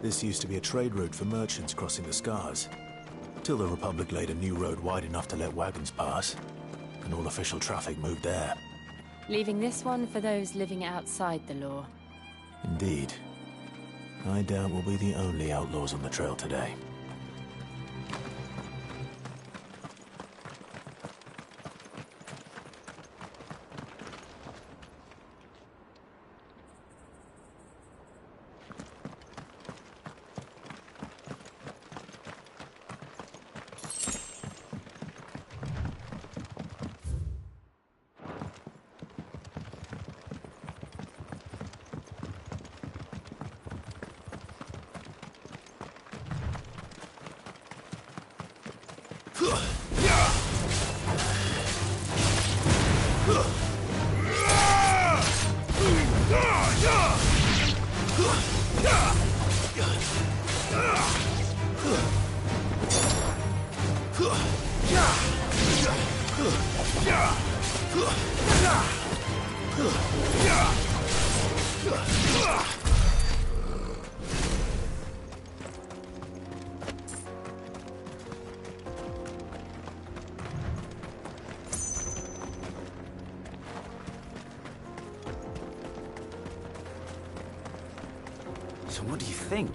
This used to be a trade route for merchants crossing the Scars, till the Republic laid a new road wide enough to let wagons pass, and all official traffic moved there. Leaving this one for those living outside the law. Indeed. I doubt we'll be the only outlaws on the trail today. So what do you think?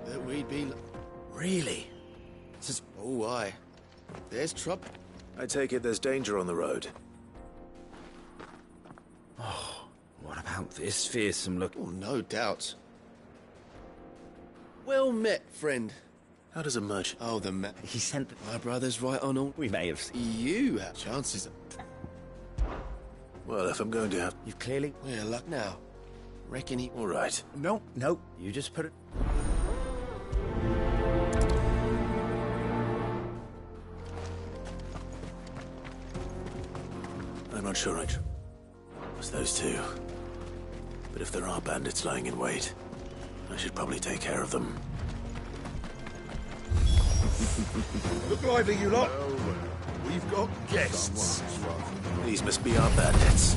That we'd be... Really? Oh, aye. There's trouble. I take it there's danger on the road. Oh, what about this fearsome look? Oh, no doubt. Well met, friend. How does a merchant... Oh, the man. He sent the... My brother's right on all. We may have... You have chances of... Well, if I'm going to have... You've clearly... We're luck now. Reckon he... All right. No, you just put it... I'm not sure it's those two. But if there are bandits lying in wait, I should probably take care of them. Look lively, you lot. We've got guests. These must be our bandits.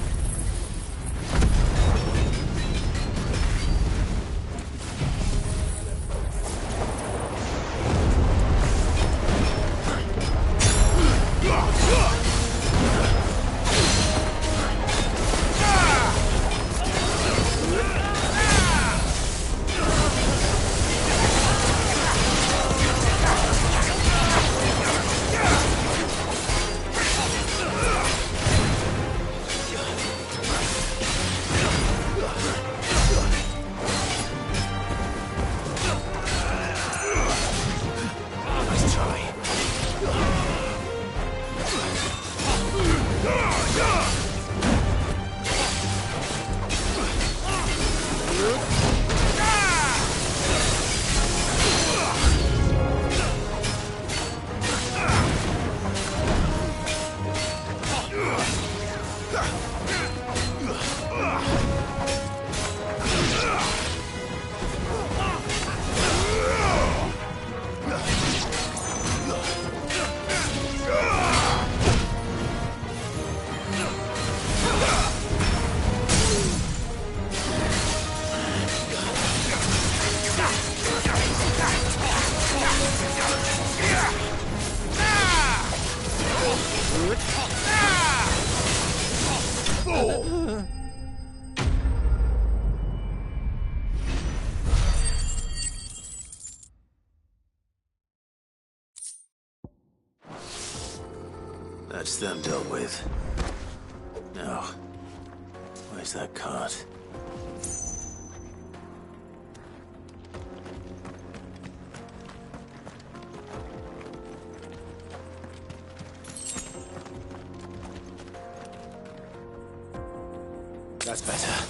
That's them dealt with. Now, where's that cart? That's better.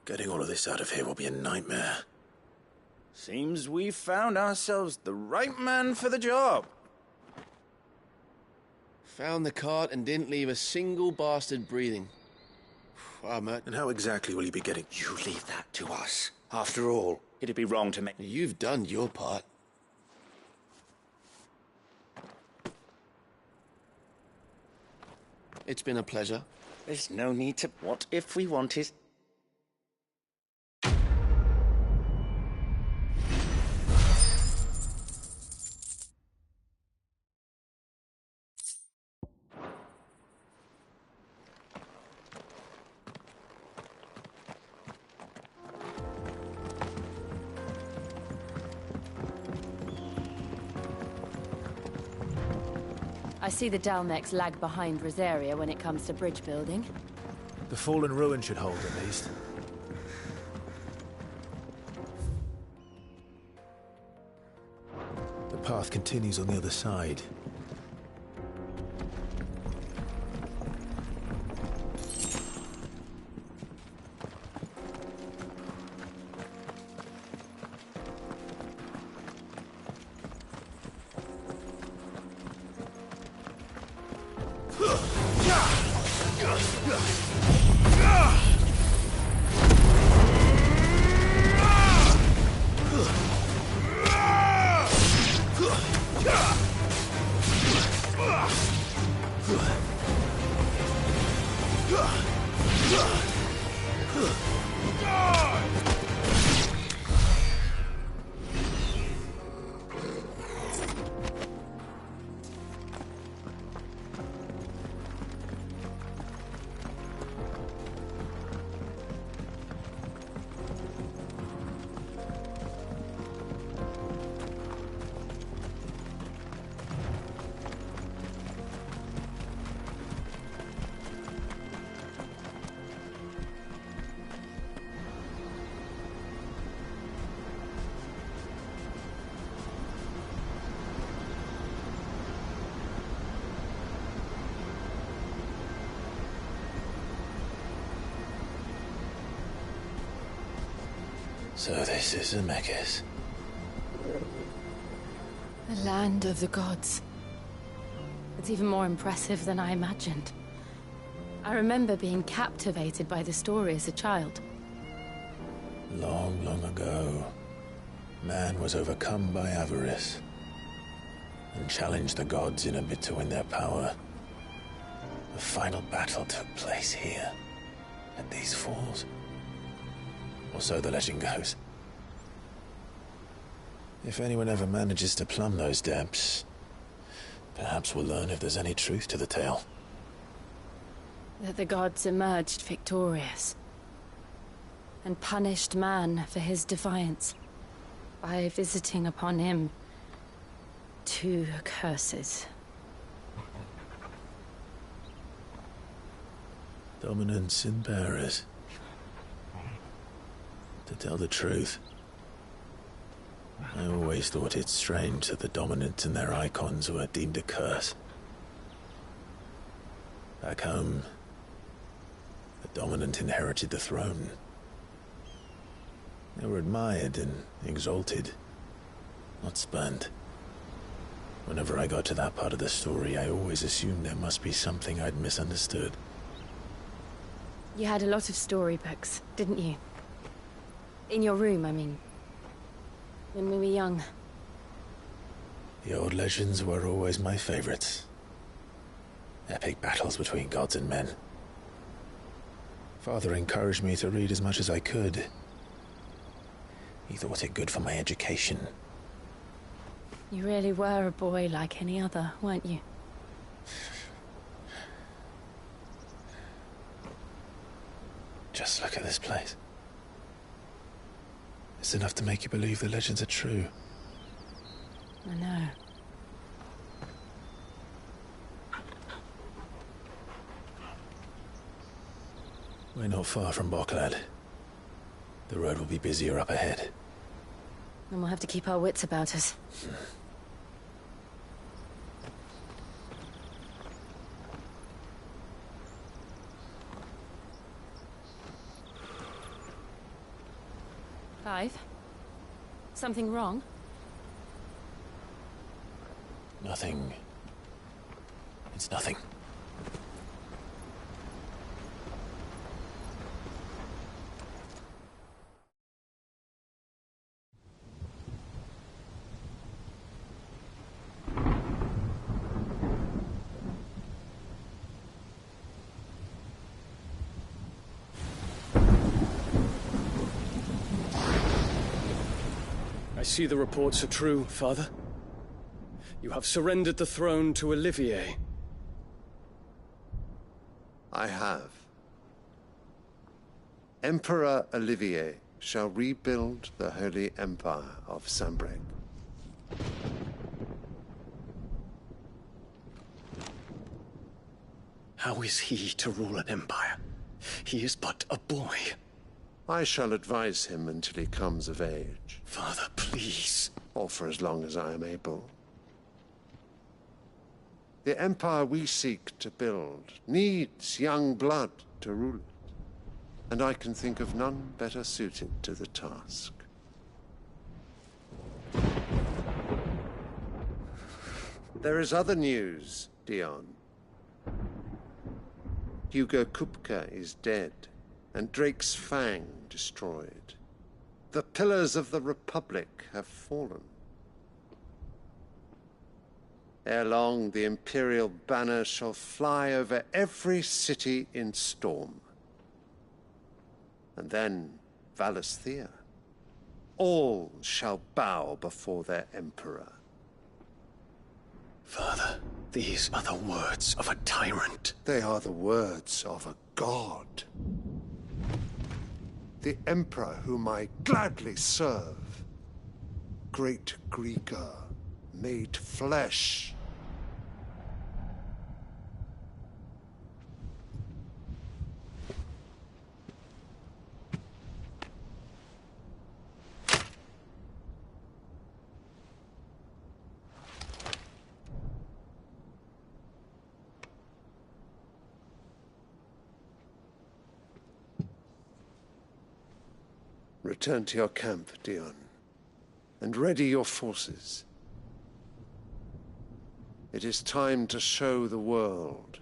Getting all of this out of here will be a nightmare. Seems we found ourselves the right man for the job. Found the cart and didn't leave a single bastard breathing. Ah, Mert. And how exactly will you be getting... You leave that to us. After all, it'd be wrong to make... You've done your part. It's been a pleasure. There's no need to... What if we wanted... I see the Dalmex lag behind Rosaria when it comes to bridge building. The fallen ruin should hold, at least. The path continues on the other side. So this is Zemeckis. The land of the gods. It's even more impressive than I imagined. I remember being captivated by the story as a child. Long, long ago, man was overcome by avarice and challenged the gods in a bid to win their power. The final battle took place here, at these falls. Or so the legend goes. If anyone ever manages to plumb those depths, perhaps we'll learn if there's any truth to the tale. That the gods emerged victorious and punished man for his defiance by visiting upon him 2 curses. Dominance in bearers. To tell the truth, I always thought it strange that the dominant and their icons were deemed a curse. Back home, the dominant inherited the throne. They were admired and exalted, not spurned. Whenever I got to that part of the story, I always assumed there must be something I'd misunderstood. You had a lot of storybooks, didn't you? In your room, I mean. When we were young. The old legends were always my favorites. Epic battles between gods and men. Father encouraged me to read as much as I could. He thought it good for my education. You really were a boy like any other, weren't you? Just look at this place. It's enough to make you believe the legends are true. I know. We're not far from Boklad. The road will be busier up ahead. And we'll have to keep our wits about us. Clive? Something wrong? Nothing. It's nothing. I see the reports are true, Father. You have surrendered the throne to Olivier. I have. Emperor Olivier shall rebuild the Holy Empire of Sanbreque. How is he to rule an empire? He is but a boy. I shall advise him until he comes of age. Father, please. Or for as long as I am able. The empire we seek to build needs young blood to rule it, and I can think of none better suited to the task. There is other news, Dion. Hugo Kupka is dead, and Drake's Fang destroyed. The pillars of the Republic have fallen. Ere long, the Imperial banner shall fly over every city in Storm. And then, Valisthea. All shall bow before their Emperor. Father, these are the words of a tyrant. They are the words of a god. The Emperor whom I gladly serve. Great Greeker, made flesh. Return to your camp, Dion, and ready your forces. It is time to show the world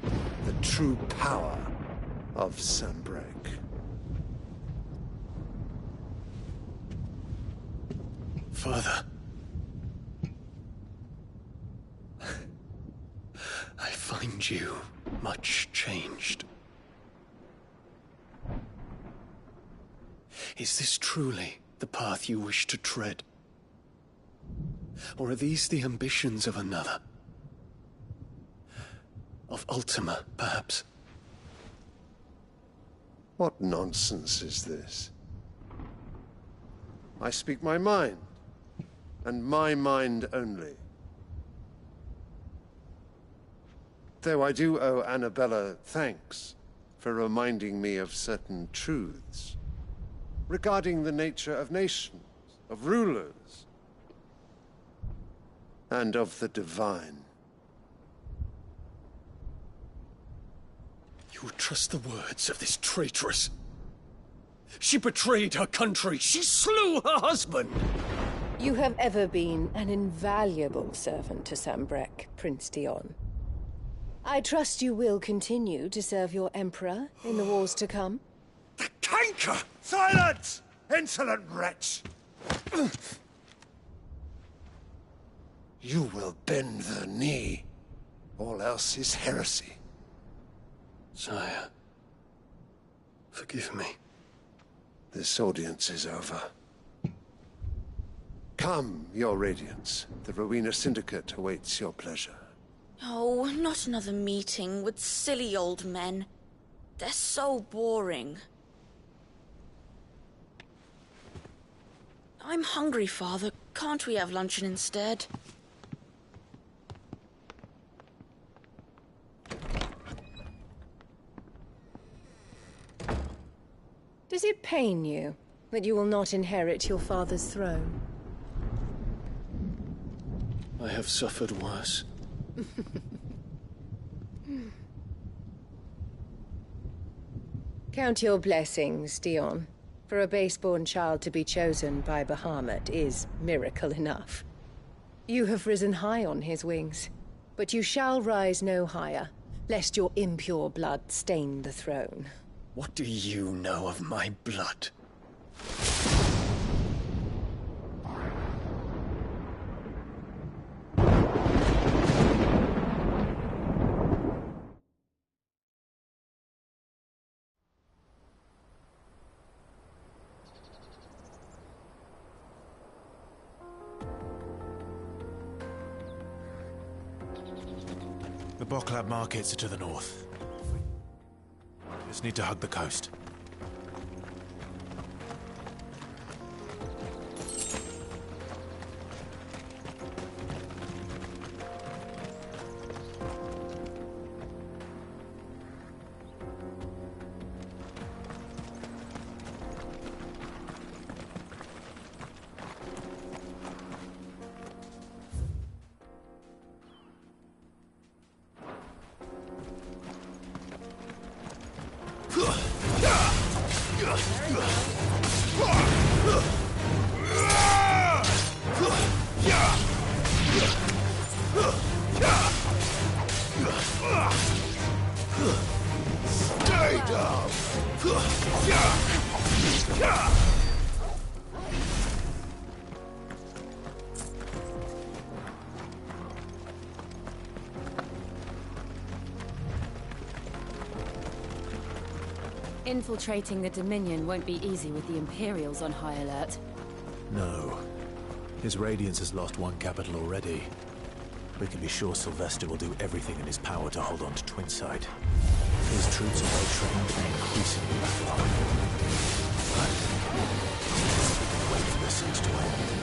the true power of Sanbreque. Father. I find you much changed. Is this truly the path you wish to tread? Or are these the ambitions of another? Of Ultima, perhaps? What nonsense is this? I speak my mind, and my mind only. Though I do owe Annabella thanks for reminding me of certain truths regarding the nature of nations, of rulers, and of the divine. You would trust the words of this traitress? She betrayed her country. She slew her husband. You have ever been an invaluable servant to Sanbreque, Prince Dion. I trust you will continue to serve your Emperor in the wars to come. The canker! Silence! Insolent wretch! You will bend the knee. All else is heresy. Sire, forgive me. This audience is over. Come, your Radiance. The Rowena Syndicate awaits your pleasure. Oh, not another meeting with silly old men. They're so boring. I'm hungry, Father. Can't we have luncheon instead? Does it pain you that you will not inherit your father's throne? I have suffered worse. Count your blessings, Dion. For a base-born child to be chosen by Bahamut is miracle enough. You have risen high on his wings. But you shall rise no higher, lest your impure blood stain the throne. What do you know of my blood? The Boklab markets are to the north. Just need to hug the coast. Stay down! Infiltrating the Dominion won't be easy with the Imperials on high alert. No. His Radiance has lost one capital already. We can be sure Sylvester will do everything in his power to hold on to Twinside. His troops are well trained and increasingly battle-hardened. Wait for the siege to end.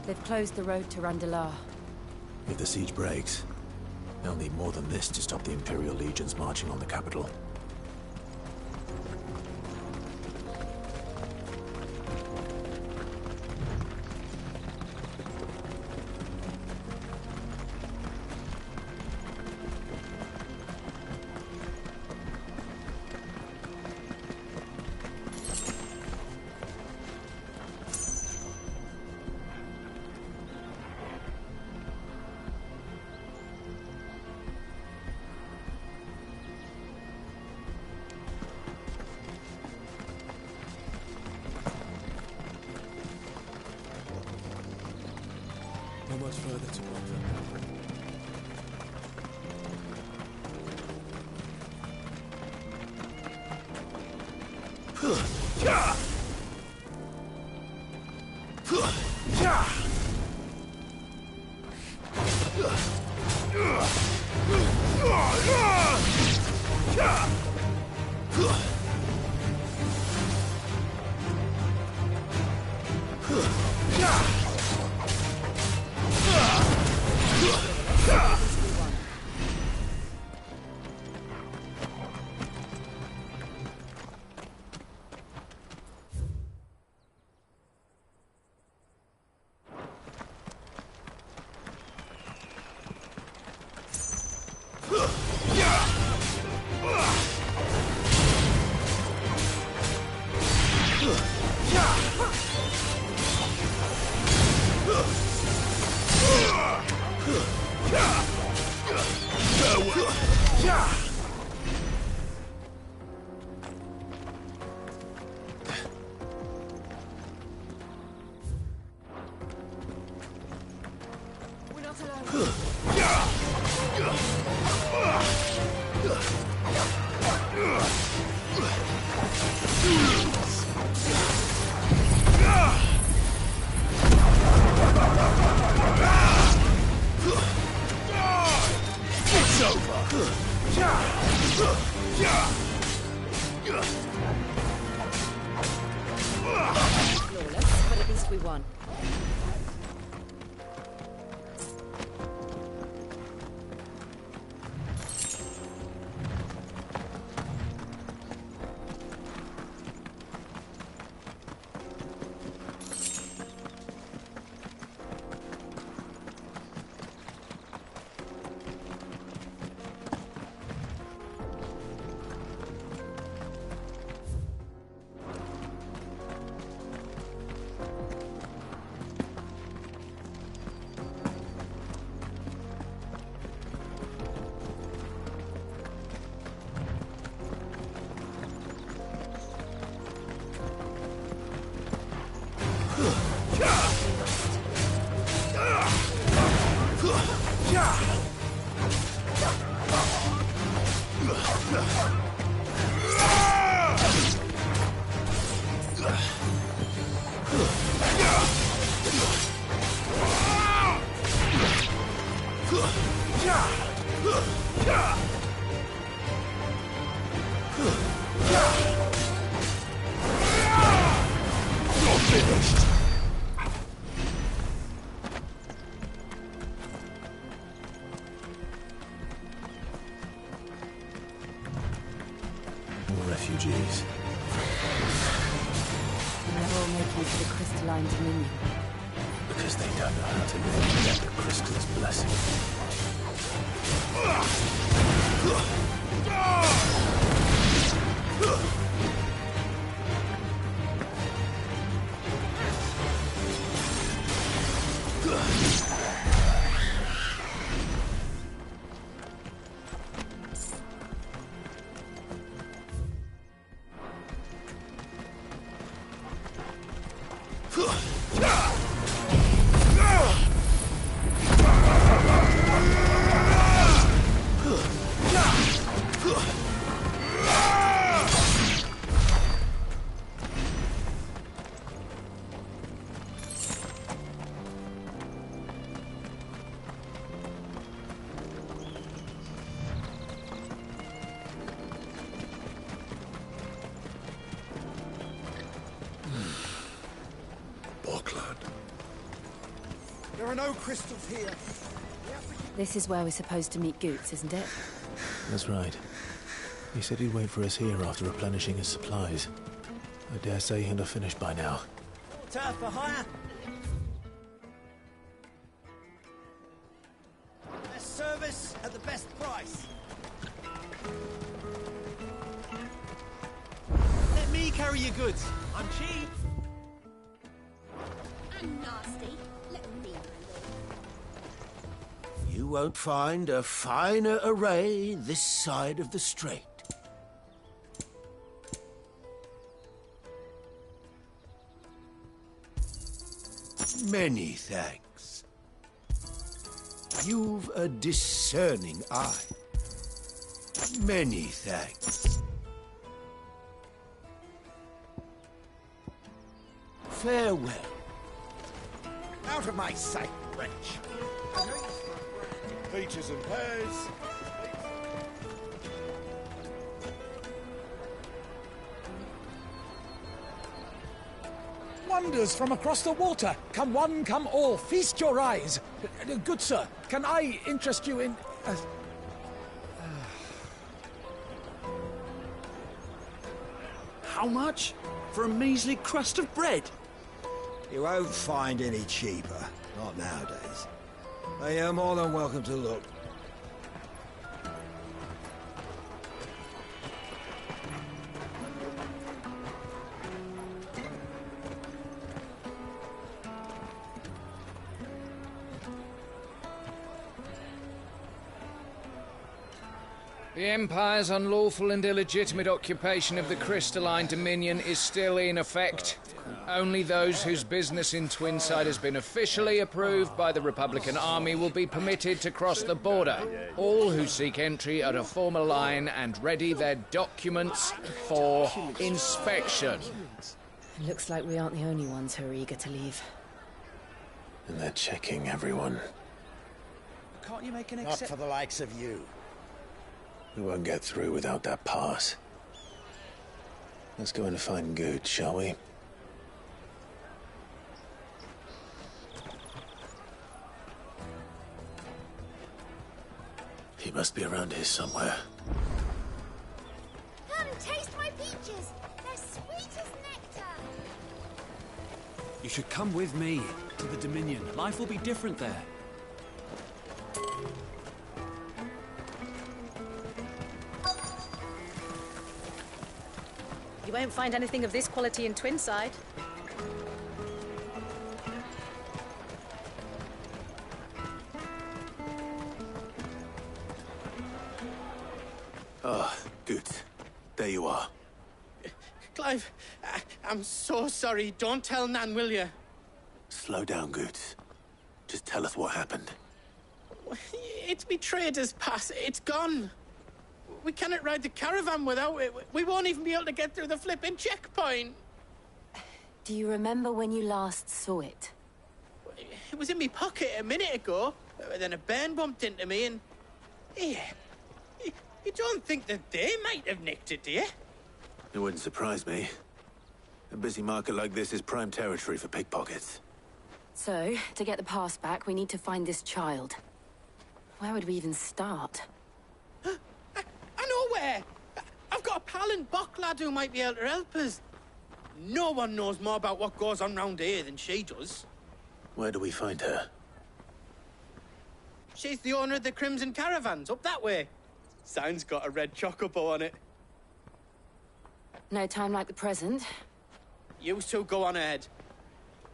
They've closed the road to Randalar. If the siege breaks, they'll need more than this to stop the Imperial legions marching on the capital. How much further to Walktrough? Flawless, but at least we won. Refugees. And they're all making for the crystalline dominion. Because they don't know how to live without the crystal's blessing. There are no crystals here. This is where we're supposed to meet Goots, isn't it? That's right. He said he'd wait for us here after replenishing his supplies. I dare say he'll have finished by now. Turf for hire. Best service at the best price. Let me carry your goods. I'm cheap. And nasty. Let me handle. You won't find a finer array this side of the strait. Many thanks. You've a discerning eye. Many thanks. Farewell. Out of my sight, wretch. Peaches and pears. Wonders from across the water. Come one, come all. Feast your eyes. Good sir, can I interest you in... How much? For a measly crust of bread? You won't find any cheaper. Not nowadays. But you're more than welcome to look. The Empire's unlawful and illegitimate occupation of the Crystalline Dominion is still in effect. Only those whose business in Twinside has been officially approved by the Republican Army will be permitted to cross the border. All who seek entry are to form a line and ready their documents for inspection. It looks like we aren't the only ones who are eager to leave. And they're checking everyone. Can't you make an exception? Not for the likes of you. We won't get through without that pass. Let's go in and find Good, shall we? He must be around here somewhere. Come, taste my peaches. They're sweet as nectar. You should come with me to the Dominion. Life will be different there. You won't find anything of this quality in Twinside. Ah, Good. There you are. Clive, I'm so sorry. Don't tell Nan, will you? Slow down, Good. Just tell us what happened. It's betrayed us, pass. It's gone. We cannot ride the caravan without it. We won't even be able to get through the flipping checkpoint. Do you remember when you last saw it? It was in my pocket a minute ago. Then a bairn bumped into me and... Yeah. You don't think that they might have nicked it, do you? It wouldn't surprise me. A busy market like this is prime territory for pickpockets. So, to get the pass back, we need to find this child. Where would we even start? I know where! I've got a pal in Bock lad who might be able to help us. No one knows more about what goes on round here than she does. Where do we find her? She's the owner of the Crimson Caravans, up that way. Sign's got a red chocobo on it. No time like the present. You two go on ahead.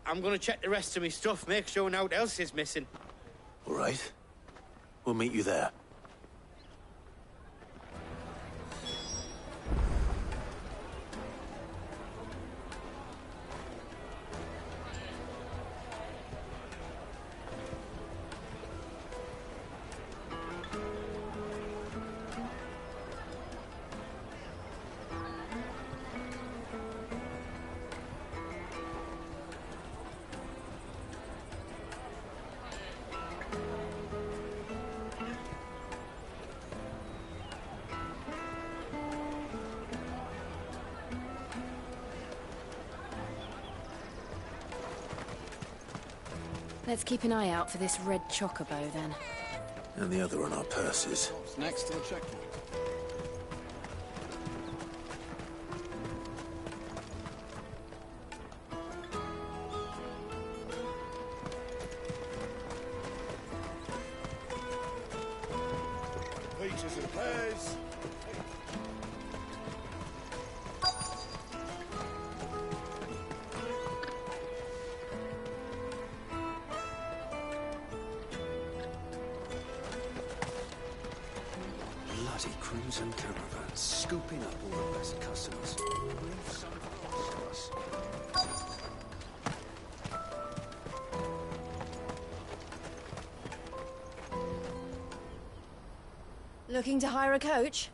I'm gonna check the rest of my stuff, make sure no one else is missing. All right. We'll meet you there. Let's keep an eye out for this red chocobo, then. And the other on our purses. What's next to the checkpoint? Peaches and pears. Bloody Crimson Caravans, scooping up all the best customers. Leave some for us. Looking to hire a coach?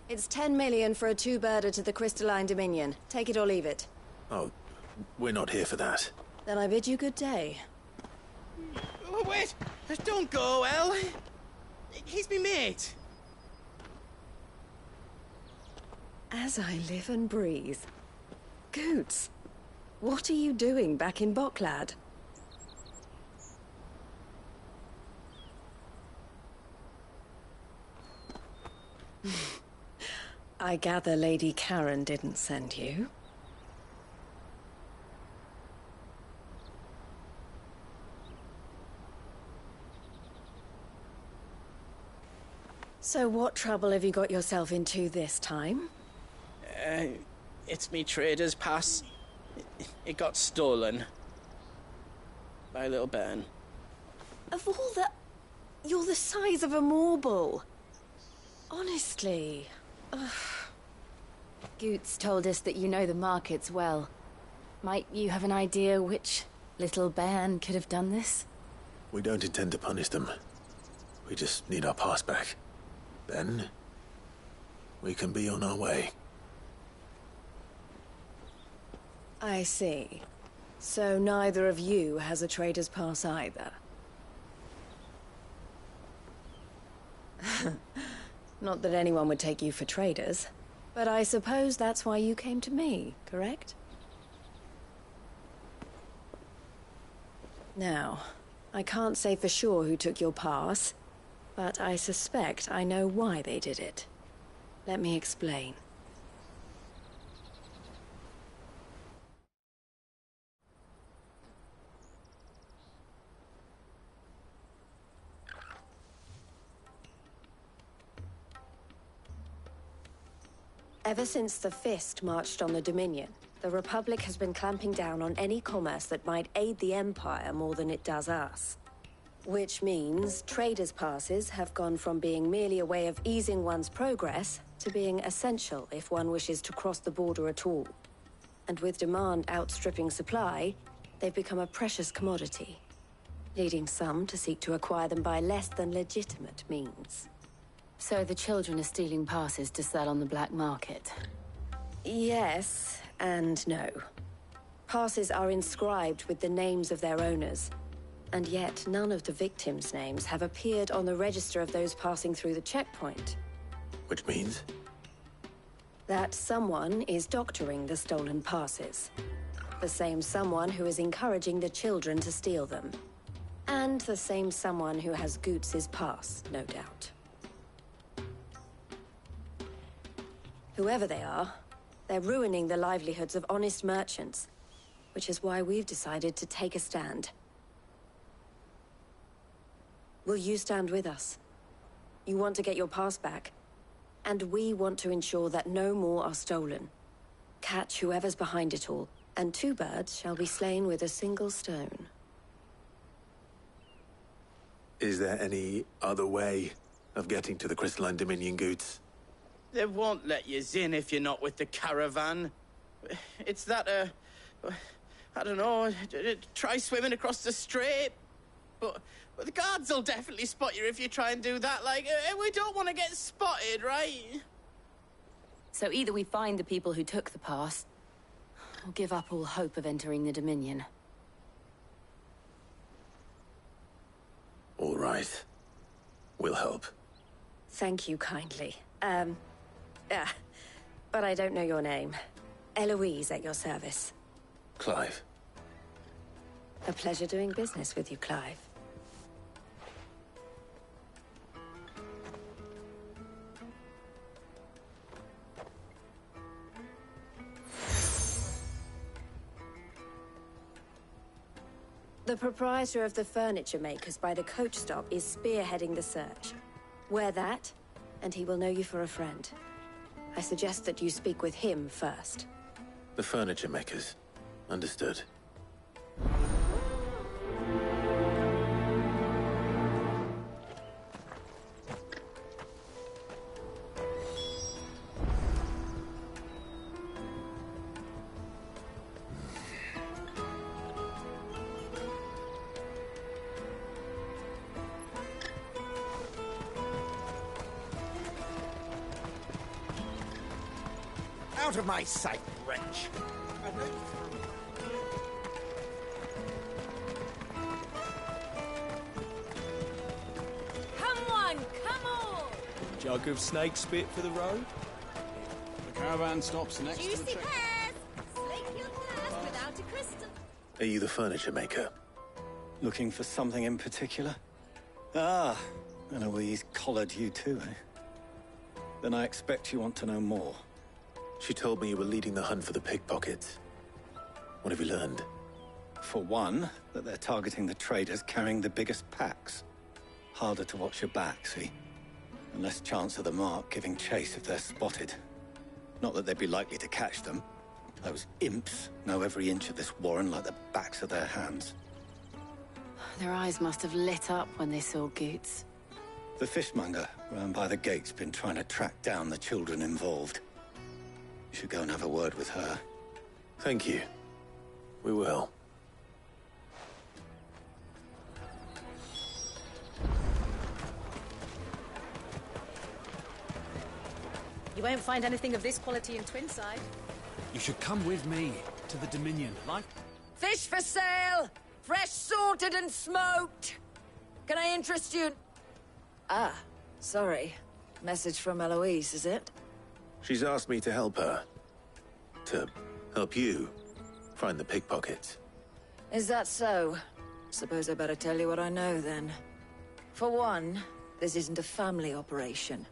It's 10 million for a two-birder to the Crystalline Dominion. Take it or leave it. Oh, We're not here for that. Then I bid you good day. Oh, wait! Don't go, El. He's me mate. As I live and breathe. Goots, what are you doing back in Bocklad? I gather Lady Karen didn't send you. So what trouble have you got yourself into this time? It's me trader's pass. It got stolen. By little Ben. Of all the... You're the size of a marble. Honestly. Ugh. Goots told us that you know the markets well. Might you have an idea which little bairn could have done this? We don't intend to punish them. We just need our pass back. Then, we can be on our way. I see. So neither of you has a trader's pass either. Not that anyone would take you for traders, but I suppose that's why you came to me, correct? Now, I can't say for sure who took your pass, but I suspect I know why they did it. Let me explain. Ever since the Fist marched on the Dominion, the Republic has been clamping down on any commerce that might aid the Empire more than it does us. Which means traders' passes have gone from being merely a way of easing one's progress to being essential if one wishes to cross the border at all. And with demand outstripping supply, they've become a precious commodity, leading some to seek to acquire them by less than legitimate means. So the children are stealing passes to sell on the black market? Yes, and no. Passes are inscribed with the names of their owners, and yet none of the victims' names have appeared on the register of those passing through the checkpoint. Which means? That someone is doctoring the stolen passes. The same someone who is encouraging the children to steal them. And the same someone who has Goots' pass, no doubt. Whoever they are, they're ruining the livelihoods of honest merchants, which is why we've decided to take a stand. Will you stand with us? You want to get your pass back, and we want to ensure that no more are stolen. Catch whoever's behind it all, and 2 birds shall be slain with a single stone. Is there any other way of getting to the Crystalline Dominion, Goots? They won't let you in if you're not with the caravan. It's that, I don't know, try swimming across the strait. But the guards will definitely spot you if you try and do that. Like, we don't want to get spotted, right? So either we find the people who took the pass, or give up all hope of entering the Dominion. All right. We'll help. Thank you kindly. But I don't know your name. Eloise at your service. Clive. A pleasure doing business with you, Clive. The proprietor of the furniture makers by the coach stop is spearheading the search. Wear that, and he will know you for a friend. I suggest that you speak with him first. The furniture makers. Understood. Out of my sight, wretch! Jug of snake spit for the road? The caravan stops next to the Juicy check. pears! Slake your thirst without a crystal. Are you the furniture maker? Looking for something in particular? Ah, Eloise collared you too, eh? Then I expect you want to know more. She told me you were leading the hunt for the pickpockets. What have you learned? For one, that they're targeting the traders carrying the biggest packs. Harder to watch your back, see? And less chance of the mark giving chase if they're spotted. Not that they'd be likely to catch them. Those imps know every inch of this warren like the backs of their hands. Their eyes must have lit up when they saw Goots. The fishmonger round by the gate's been trying to track down the children involved. You should go and have a word with her. Thank you. We will. You won't find anything of this quality in Twinside. You should come with me to the Dominion. Fish for sale! Fresh sorted and smoked! Can I interest you? Ah, sorry. Message from Eloise, is it? She's asked me to help her. To help you find the pickpockets. Is that so? Suppose I better tell you what I know, then. For one, this isn't a family operation.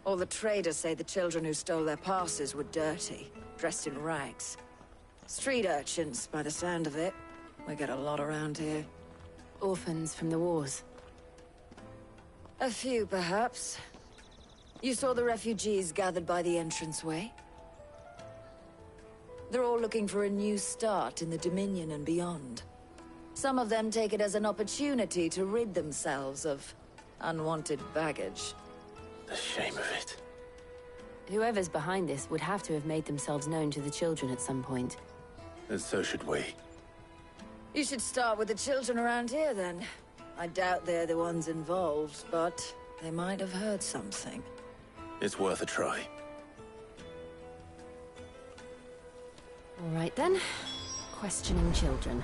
All the traders say the children who stole their passes were dirty, dressed in rags. Street urchins, by the sound of it. We get a lot around here. Orphans from the wars. A few, perhaps. You saw the refugees gathered by the entranceway? They're all looking for a new start in the Dominion and beyond. Some of them take it as an opportunity to rid themselves of unwanted baggage. The shame of it. Whoever's behind this would have to have made themselves known to the children at some point. And so should we. You should start with the children around here, then. I doubt they're the ones involved, but they might have heard something. It's worth a try. All right, then. Questioning children.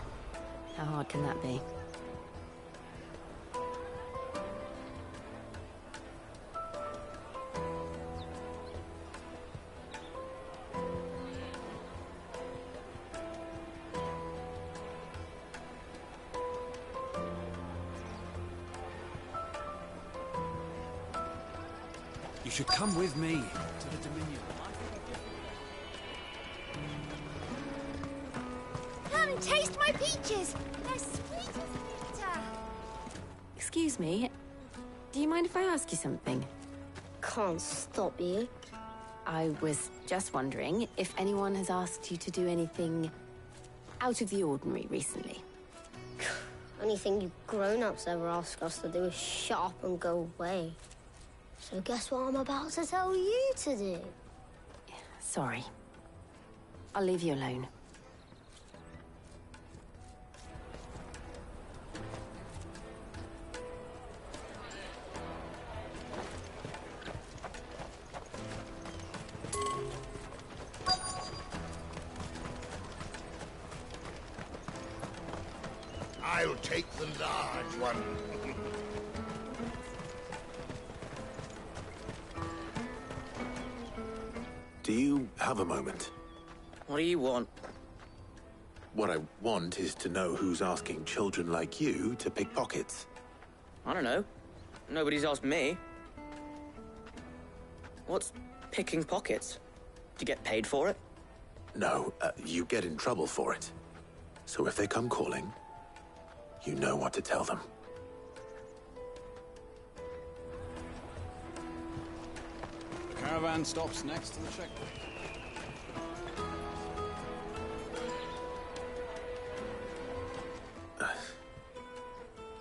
How hard can that be? You should come with me to the Dominion. Come and taste my peaches! They're sweet as nectar! Excuse me. Do you mind if I ask you something? Can't stop you. I was just wondering if anyone has asked you to do anything out of the ordinary recently. Anything you grown-ups ever ask us to do is shut up and go away. So guess what I'm about to tell you to do? Sorry. I'll leave you alone. I'll take the large one. Do you have a moment? What do you want? What I want is to know who's asking children like you to pick pockets. I don't know. Nobody's asked me. What's picking pockets? Do you get paid for it? No, you get in trouble for it. So if they come calling, you know what to tell them. The caravan stops next to the checkpoint.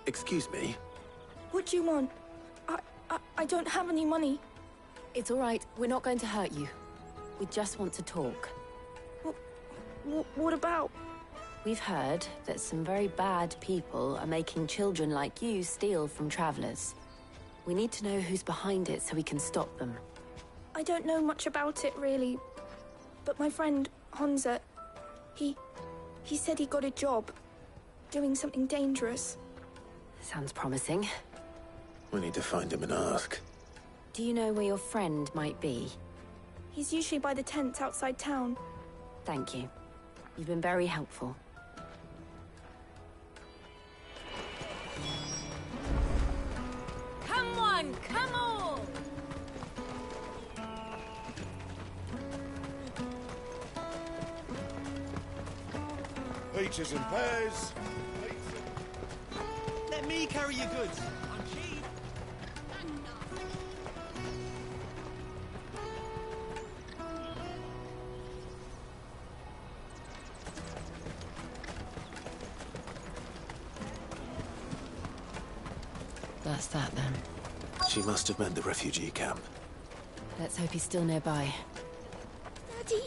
Excuse me? What do you want? I don't have any money. It's all right. We're not going to hurt you. We just want to talk. What about? We've heard that some very bad people are making children like you steal from travelers. We need to know who's behind it so we can stop them. I don't know much about it, really. But my friend, Honza, he said he got a job doing something dangerous. Sounds promising. We need to find him and ask. Do you know where your friend might be? He's usually by the tents outside town. Thank you. You've been very helpful. Come on, come on! Peaches and pears. Let me carry your goods. I'm cheap. That's that then. She must have meant the refugee camp. Let's hope he's still nearby. Daddy!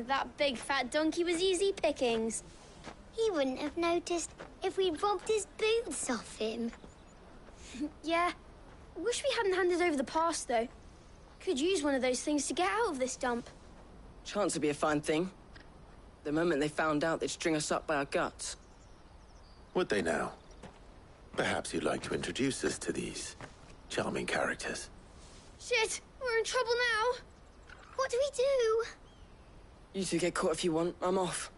That big fat donkey was easy pickings. He wouldn't have noticed if we'd robbed his boots off him. Yeah. Wish we hadn't handed over the pass, though. Could use one of those things to get out of this dump. Chance would be a fine thing. The moment they found out, they'd string us up by our guts. Would they now? Perhaps you'd like to introduce us to these charming characters. Shit! We're in trouble now! What do we do? You two get caught if you want. I'm off.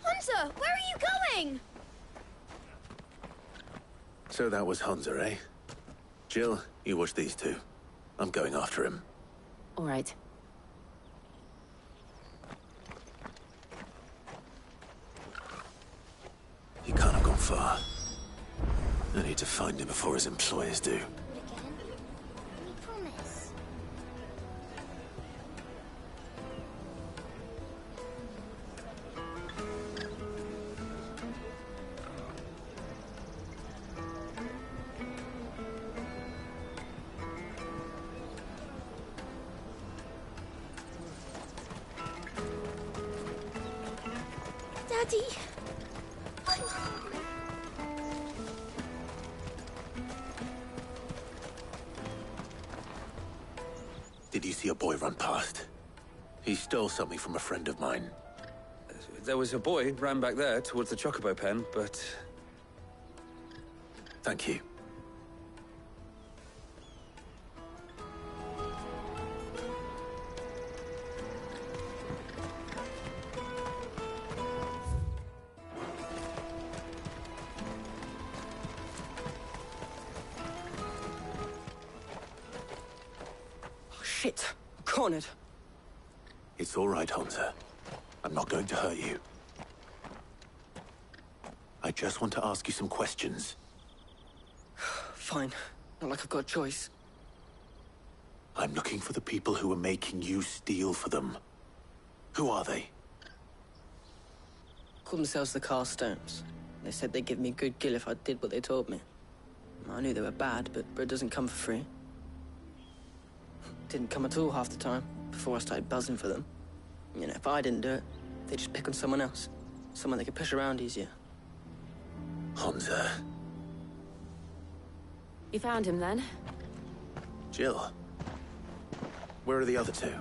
Hunter, where are you going? So that was Hunter, eh? Jill, you watch these two. I'm going after him. All right. He can't have gone far. I need to find him before his employers do. Any promise? Daddy! Did you see a boy run past? He stole something from a friend of mine. There was a boy ran back there towards the chocobo pen, but... Thank you. Shit! Cornered! It's all right, Hunter. I'm not going to hurt you. I just want to ask you some questions. Fine. Not like I've got a choice. I'm looking for the people who are making you steal for them. Who are they? Called themselves the Carstones. They said they'd give me good gill if I did what they told me. I knew they were bad, but bread doesn't come for free. Didn't come at all half the time, before I started buzzing for them. You know, if I didn't do it, they'd just pick on someone else. Someone they could push around easier. Hunter. You found him then? Jill. Where are the other two?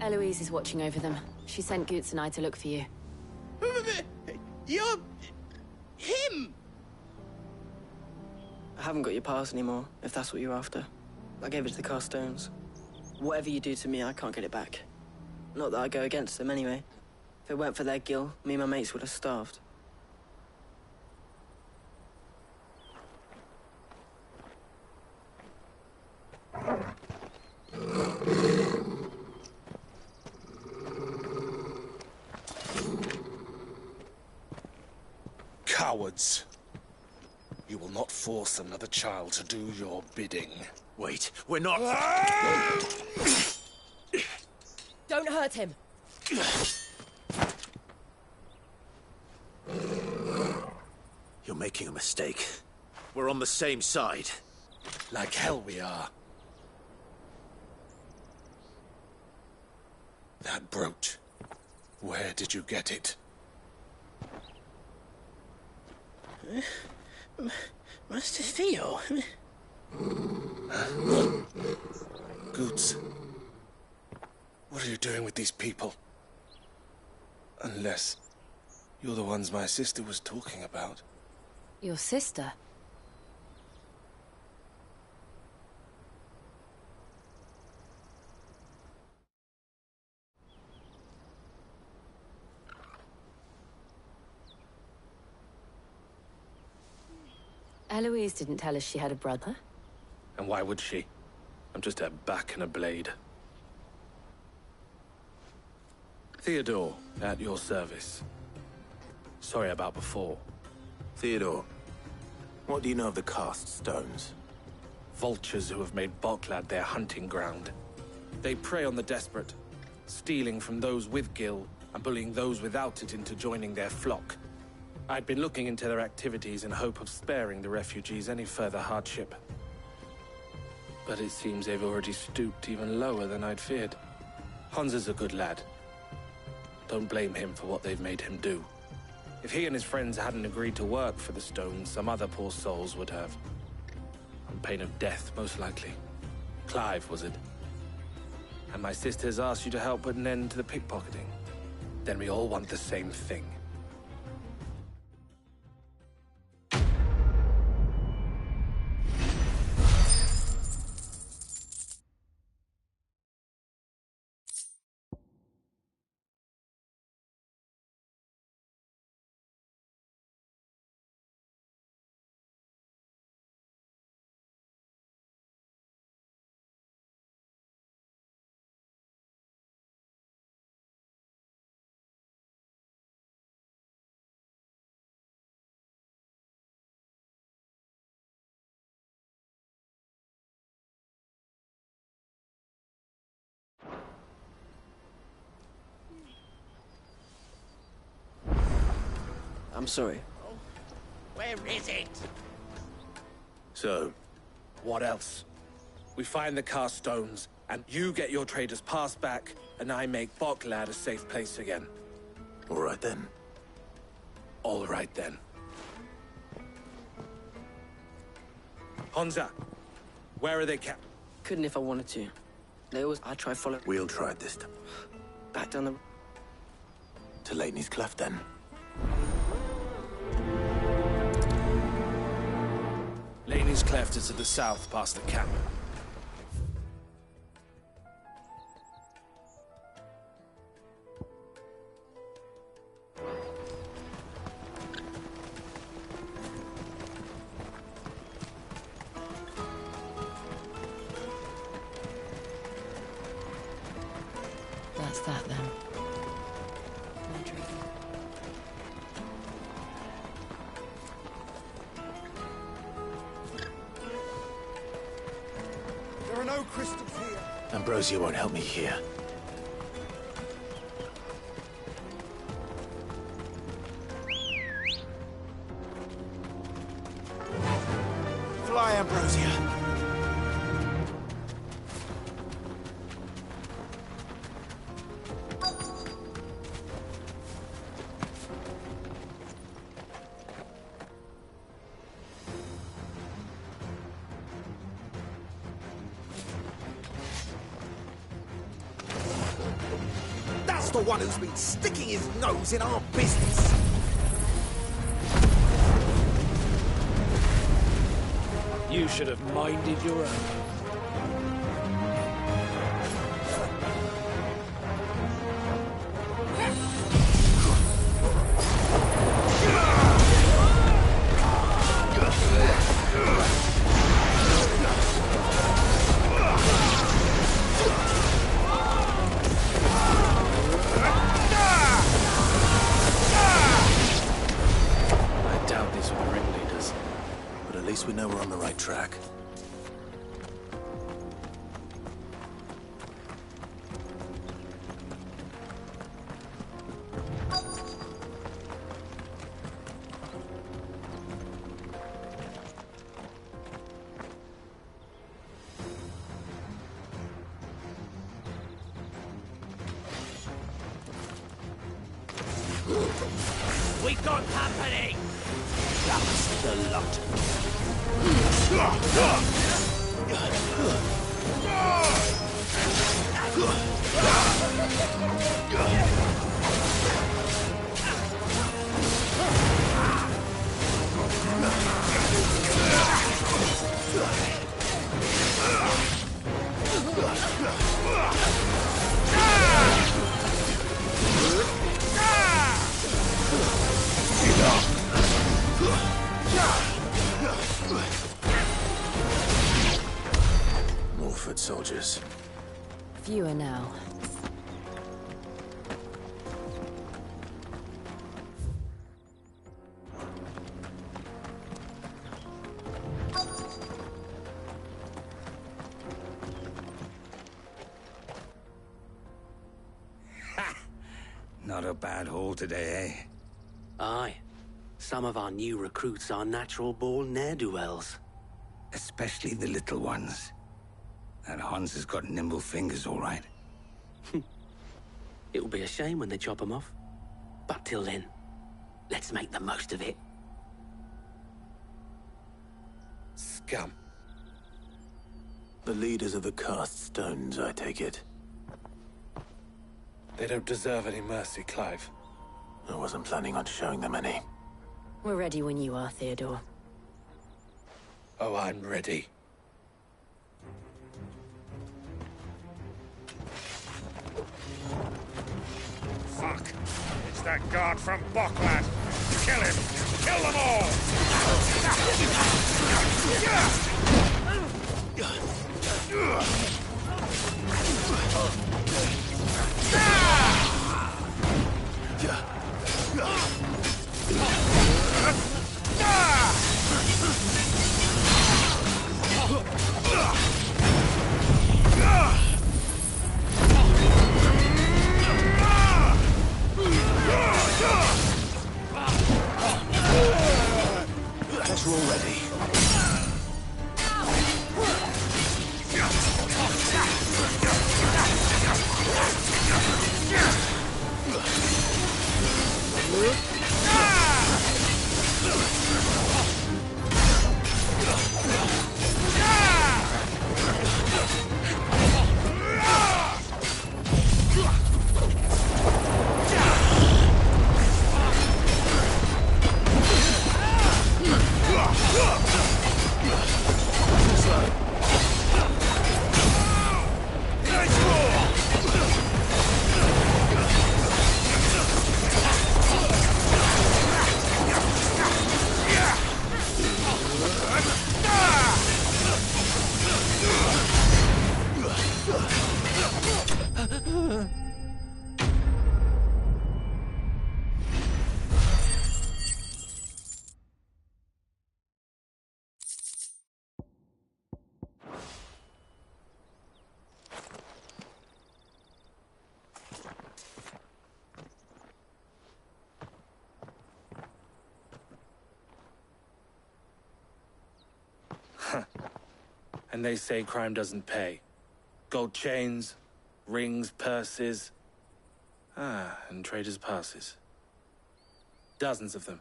Eloise is watching over them. She sent Goots and I to look for you. You're... him! I haven't got your pass anymore, if that's what you're after. I gave it to the Carstones. Whatever you do to me, I can't get it back. Not that I go against them, anyway. If it weren't for their gill, me and my mates would have starved. Cowards. You will not force another child to do your bidding. Wait, we're not... Don't hurt him. You're making a mistake. We're on the same side. Like hell we are. That brooch. Where did you get it? Master Theo? Goots. What are you doing with these people? Unless You're the ones my sister was talking about. Your sister? Eloise didn't tell us she had a brother. And why would she? I'm just her back and a blade. Theodore, at your service. Sorry about before. Theodore, what do you know of the cast stones? Vultures who have made Boklad their hunting ground. They prey on the desperate, stealing from those with gil and bullying those without it into joining their flock. I'd been looking into their activities in hope of sparing the refugees any further hardship. But it seems they've already stooped even lower than I'd feared. Hans is a good lad. Don't blame him for what they've made him do. If he and his friends hadn't agreed to work for the stones, some other poor souls would have. On pain of death, most likely. Clive, was it? And my sisters asked you to help put an end to the pickpocketing. Then we all want the same thing. I'm sorry. Where is it? So, what else? We find the cast stones, and you get your traders pass back, and I make Boklad a safe place again. All right then. All right then. Honza, where are they kept? Couldn't if I wanted to. I tried following. We'll try this time. Back down the... To Lateney's Cleft then. Laney's Cleft is to the south, past the camp. That's that then. There are no crystals here. Ambrosia won't help me here. Fly, Ambrosia. That's the one who's been sticking his nose in our business. You should have minded your own. I doubt these were the ringleaders, but at least we know we're on the right track. We got company. That's the lot. More foot soldiers. Fewer now. Not a bad haul today, eh? Aye. Some of our new recruits are natural-born ne'er-do-wells. Especially the little ones. That Hans has got nimble fingers, all right. It'll be a shame when they chop them off. But till then, let's make the most of it. Scum. The leaders of the cast stones, I take it. They don't deserve any mercy, Clive. I wasn't planning on showing them any. We're ready when you are, Theodore. Oh, I'm ready. Fuck. It's that guard from Bocklad. Kill him. Kill them all. Guess we're all ready. And they say crime doesn't pay. Gold chains, rings, purses. And traders' passes. Dozens of them.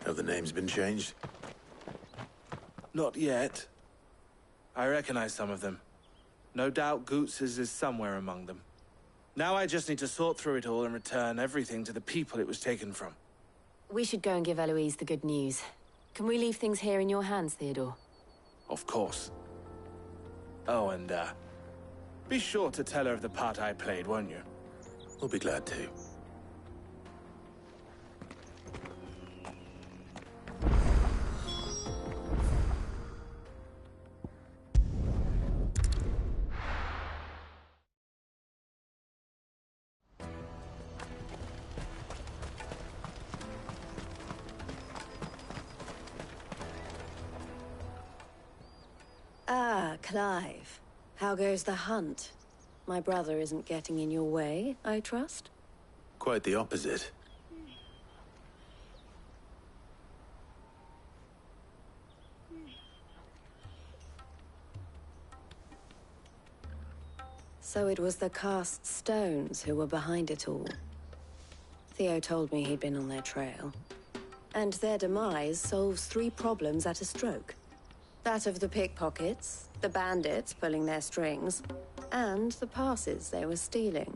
Have the names been changed? Not yet. I recognize some of them. No doubt Goots's is somewhere among them. Now I just need to sort through it all and return everything to the people it was taken from. We should go and give Eloise the good news. Can we leave things here in your hands, Theodore? Of course. Oh, and, be sure to tell her of the part I played, won't you? We'll be glad to. Ah, Clive. How goes the hunt? My brother isn't getting in your way, I trust? Quite the opposite. So it was the cast stones who were behind it all. Theo told me he'd been on their trail. And their demise solves 3 problems at a stroke. That of the pickpockets, the bandits pulling their strings, and the passes they were stealing.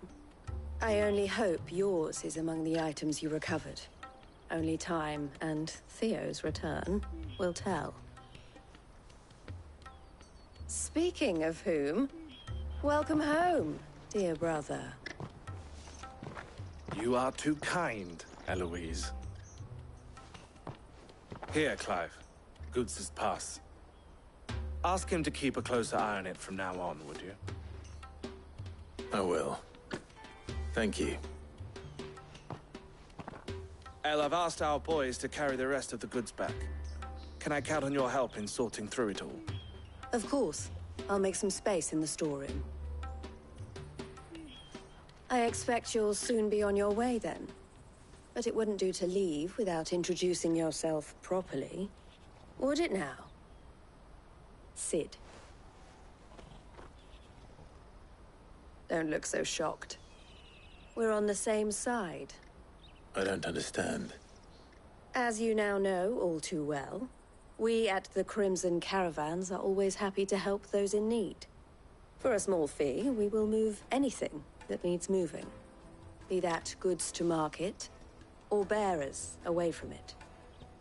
I only hope yours is among the items you recovered. Only time and Theo's return. will tell. Speaking of whom, welcome home, dear brother. You are too kind, Eloise. Here, Clive. Goods' pass. Ask him to keep a closer eye on it from now on, would you? I will. Thank you. El, I've asked our boys to carry the rest of the goods back. Can I count on your help in sorting through it all? Of course. I'll make some space in the storeroom. I expect you'll soon be on your way then. But it wouldn't do to leave without introducing yourself properly. Would it now? Sid. Don't look so shocked. We're on the same side. I don't understand. As you now know all too well, we at the Crimson Caravans are always happy to help those in need. For a small fee, we will move anything that needs moving. Be that goods to market, or bearers away from it.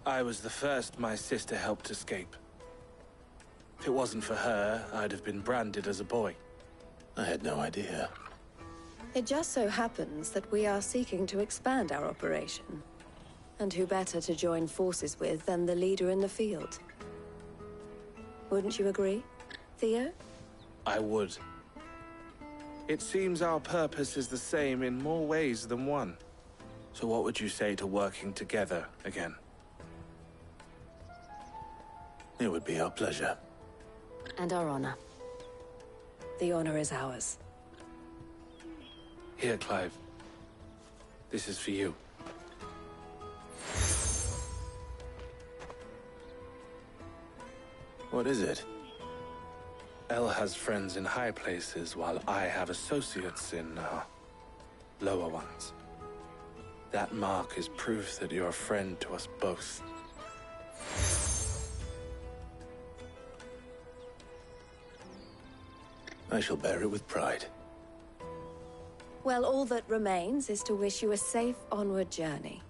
I was the first my sister helped escape. If it wasn't for her, I'd have been branded as a boy. I had no idea. It just so happens that we are seeking to expand our operation. And who better to join forces with than the leader in the field? Wouldn't you agree, Theo? I would. It seems our purpose is the same in more ways than one. So what would you say to working together again? It would be our pleasure. And our honor. The honor is ours. Here, Clive. This is for you. What is it? El has friends in high places, while I have associates in, lower ones. That mark is proof that you're a friend to us both. I shall bear it with pride. Well, all that remains is to wish you a safe onward journey.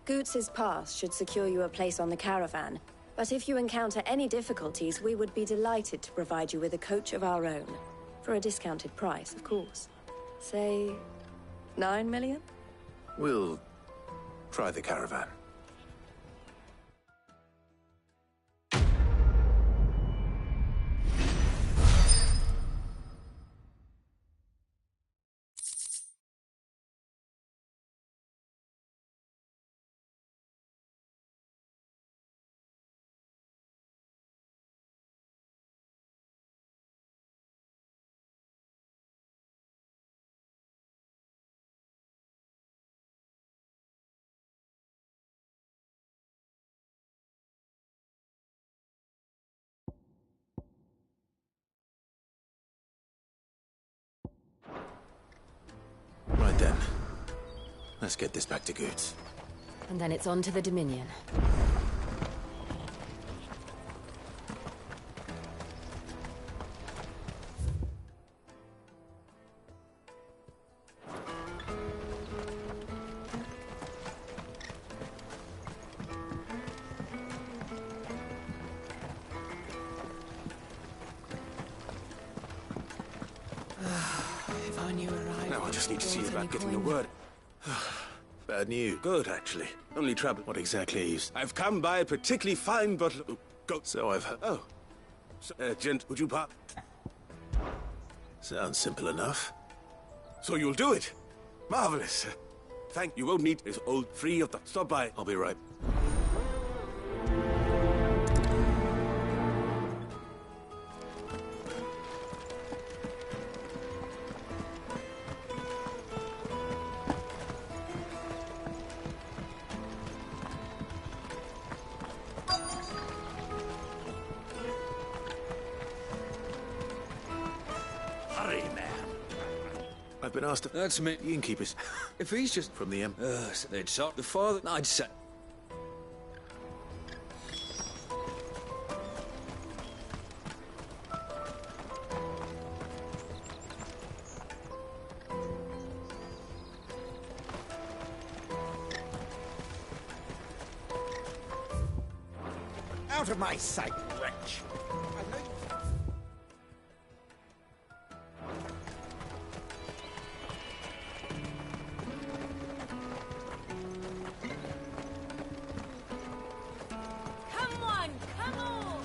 Goots' pass should secure you a place on the caravan, but if you encounter any difficulties, we would be delighted to provide you with a coach of our own. For a discounted price, of course. Say, 9 million? We'll try the caravan. Right then. Let's get this back to Goots. And then it's on to the Dominion. If I knew where I... Now I just need to see about getting the word. Bad news. Good, actually. Only trouble. What exactly are you... I've come by a particularly fine bottle of... Go. So I've heard. Oh. Gent, would you pop? Sounds simple enough. So you'll do it? Marvelous. Thank you. Won't need is old free of the... Stop by. I'll be right. I've been asked to... That's me. The innkeepers. If he's just... From the so they'd sort the father... I'd say... Out of my sight, wretch! Come on, come on!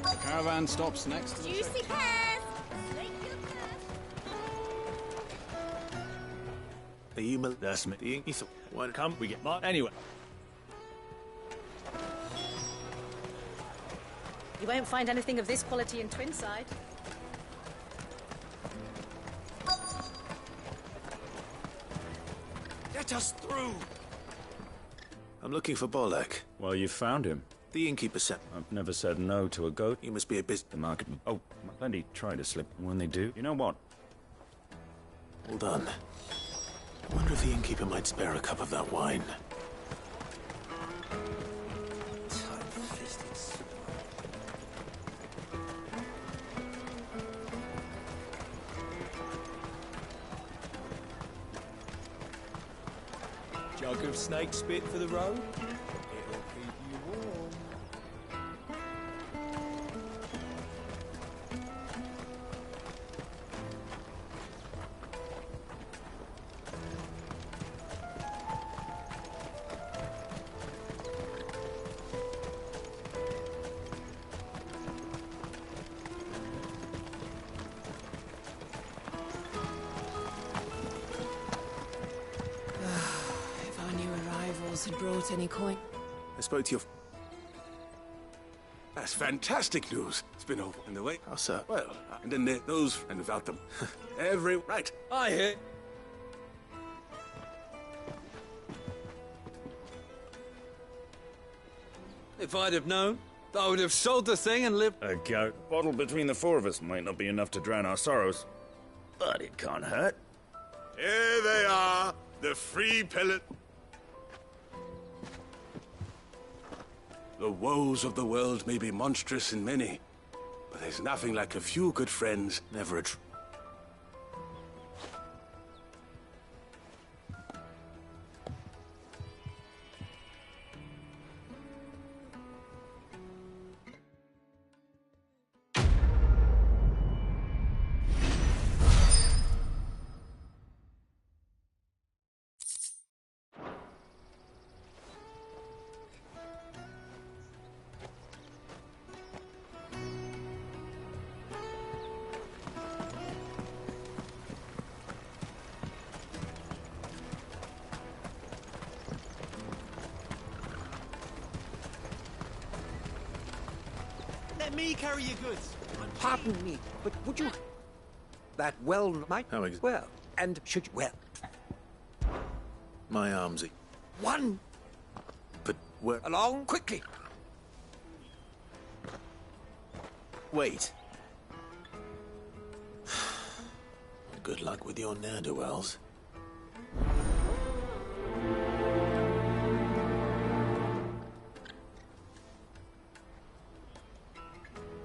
The caravan stops next to the Juicy checkpoint. pears! The email, that's me. The inky, one come, we get mine. Anyway. You won't find anything of this quality in Twinside. Let us through! I'm looking for Bolek. Well, you found him. The innkeeper sent. I've never said no to a goat. You must be a The market. Oh, plenty try to slip. When they do, you know what? Hold on. I wonder if the innkeeper might spare a cup of that wine. Jug of snake spit for the road? It'll keep you warm. If our new arrivals had brought any coin. I spoke to your... That's fantastic news. It's been over in the way. How so? Well, and then there those, and without them. Every... Right. I hear. If I'd have known, I would have sold the thing and lived... A goat bottle between the four of us might not be enough to drown our sorrows, but it can't hurt. Here they are, the free pellet. The woes of the world may be monstrous and many, but there's nothing like a few good friends, never a... Let me carry your goods. Pardon me, but would you... That well might... How well, and should you... Well... My arms are... One! But where... Along, quickly! Wait. Good luck with your ne'er-do-wells.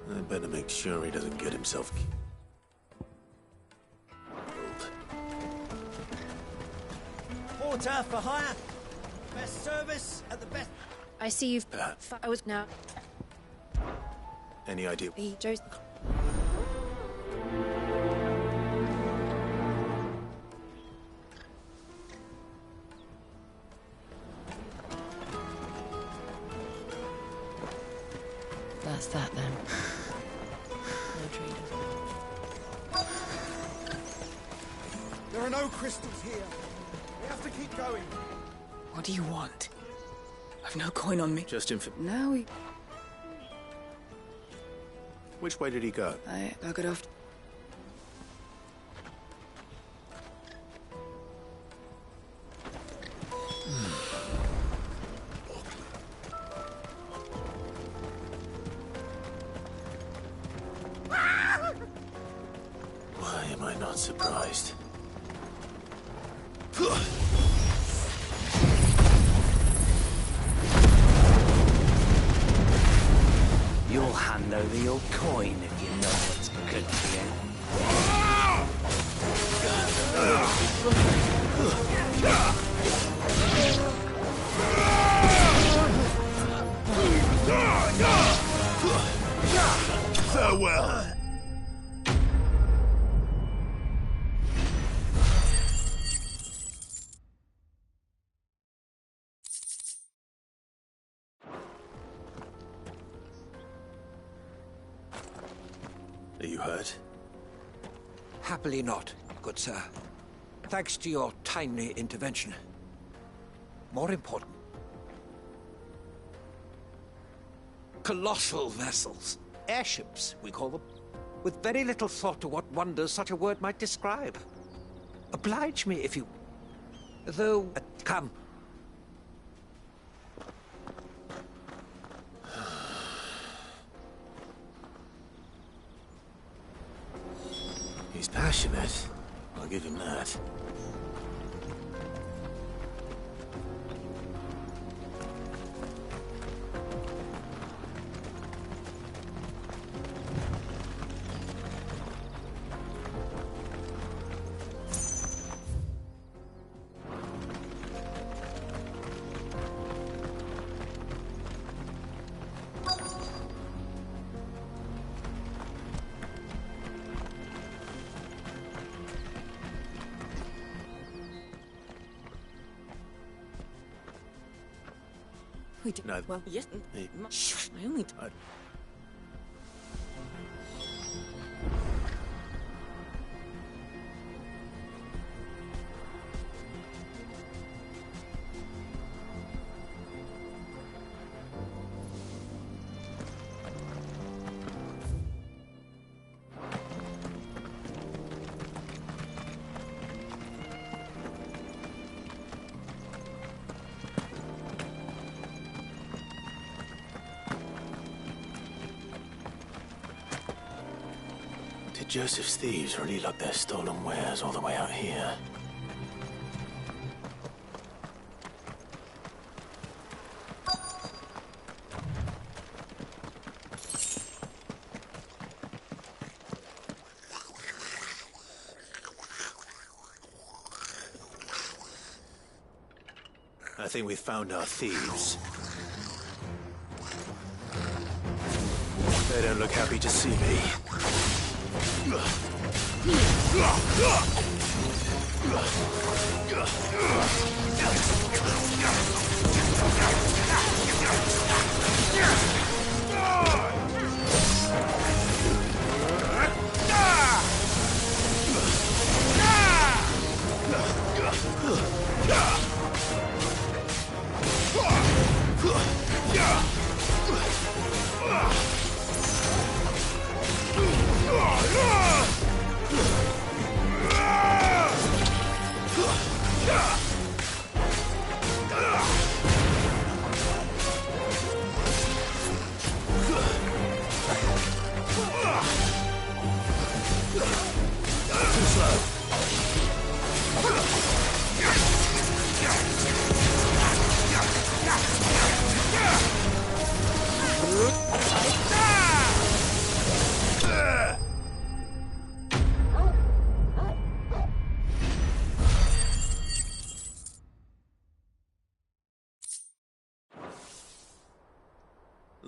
I better make sure he doesn't get himself killed. Porter for hire. Best service at the best... I see you've... I was now... Any idea? He chose... That's that then. There are no crystals here. We have to keep going. What do you want? I've no coin on me. Just in... Now we... Which way did he go? I buggered off. Why am I not surprised? You'll hand over your coin if you know what's good for you. Are you hurt? Happily not, good sir. Thanks to your timely intervention. More important, colossal vessels. Airships, we call them. With very little thought to what wonders such a word might describe. Oblige me if you... Though... come. He's passionate. I'll give him that. We do. No. Well, yes. Shh. I only. Did Joseph's thieves really lug their stolen wares all the way out here? I think we've found our thieves. They don't look happy to see me.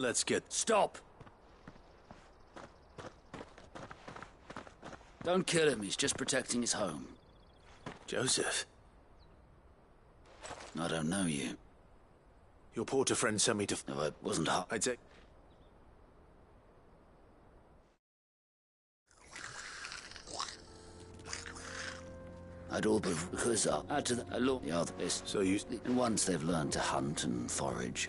Let's get... Stop! Don't kill him, he's just protecting his home. Joseph? I don't know you. Your porter friend sent me to... No, it wasn't hard. I'd say... I'd all be because add to the law the other is. So you... And once they've learned to hunt and forage,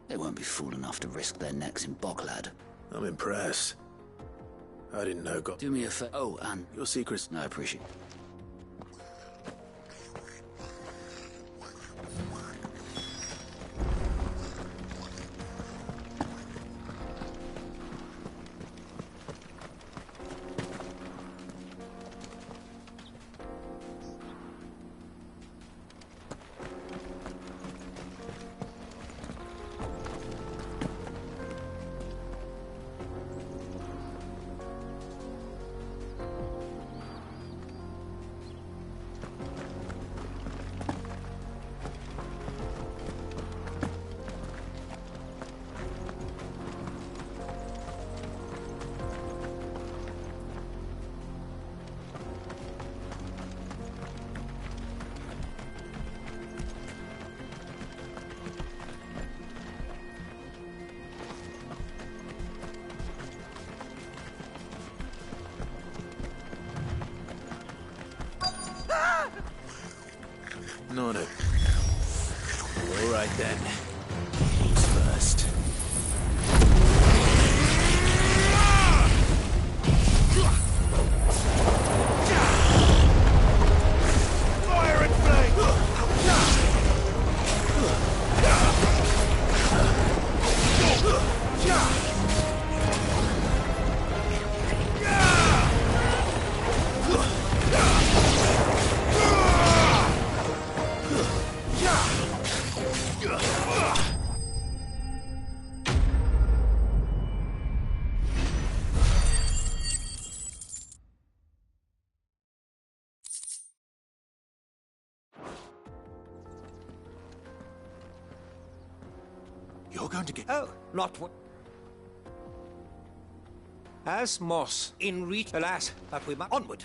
they won't be fool enough to risk their necks in Bocklad. I'm impressed. I didn't know God... Do me a favor. Oh, and... Your secrets... No, I appreciate it. Noted. All right then. Who's first? Fire and flame! You're going to get... Oh, not what... As moss in reach, alas, but we must onward.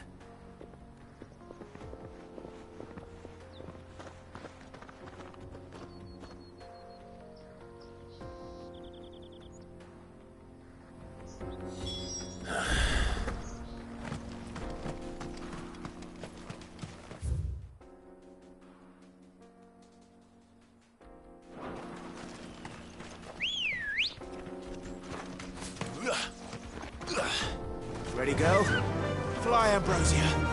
Ready, go? Fly, Ambrosia.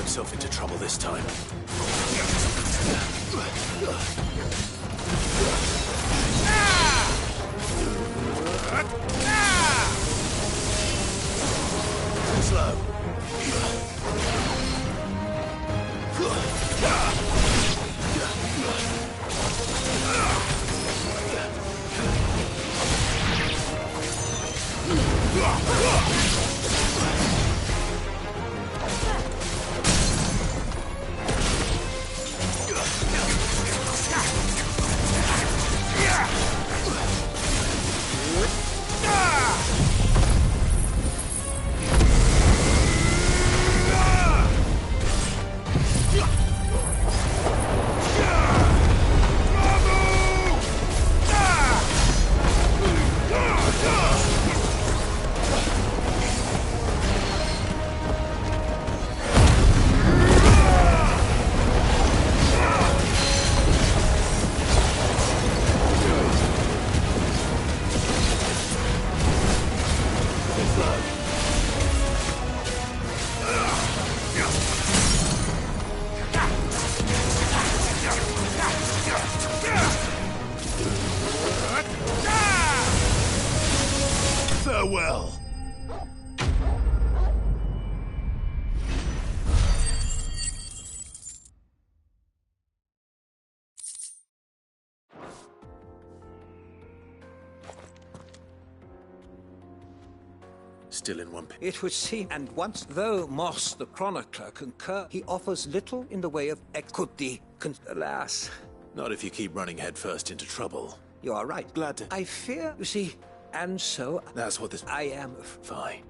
Himself into trouble this time. Too slow. Farewell. Still in one piece. It would seem, and once, though Moss the chronicler concur, he offers little in the way of alas. Not if you keep running headfirst into trouble. You are right. Glad to... I fear, you see, and so... That's what this... I am... Fine.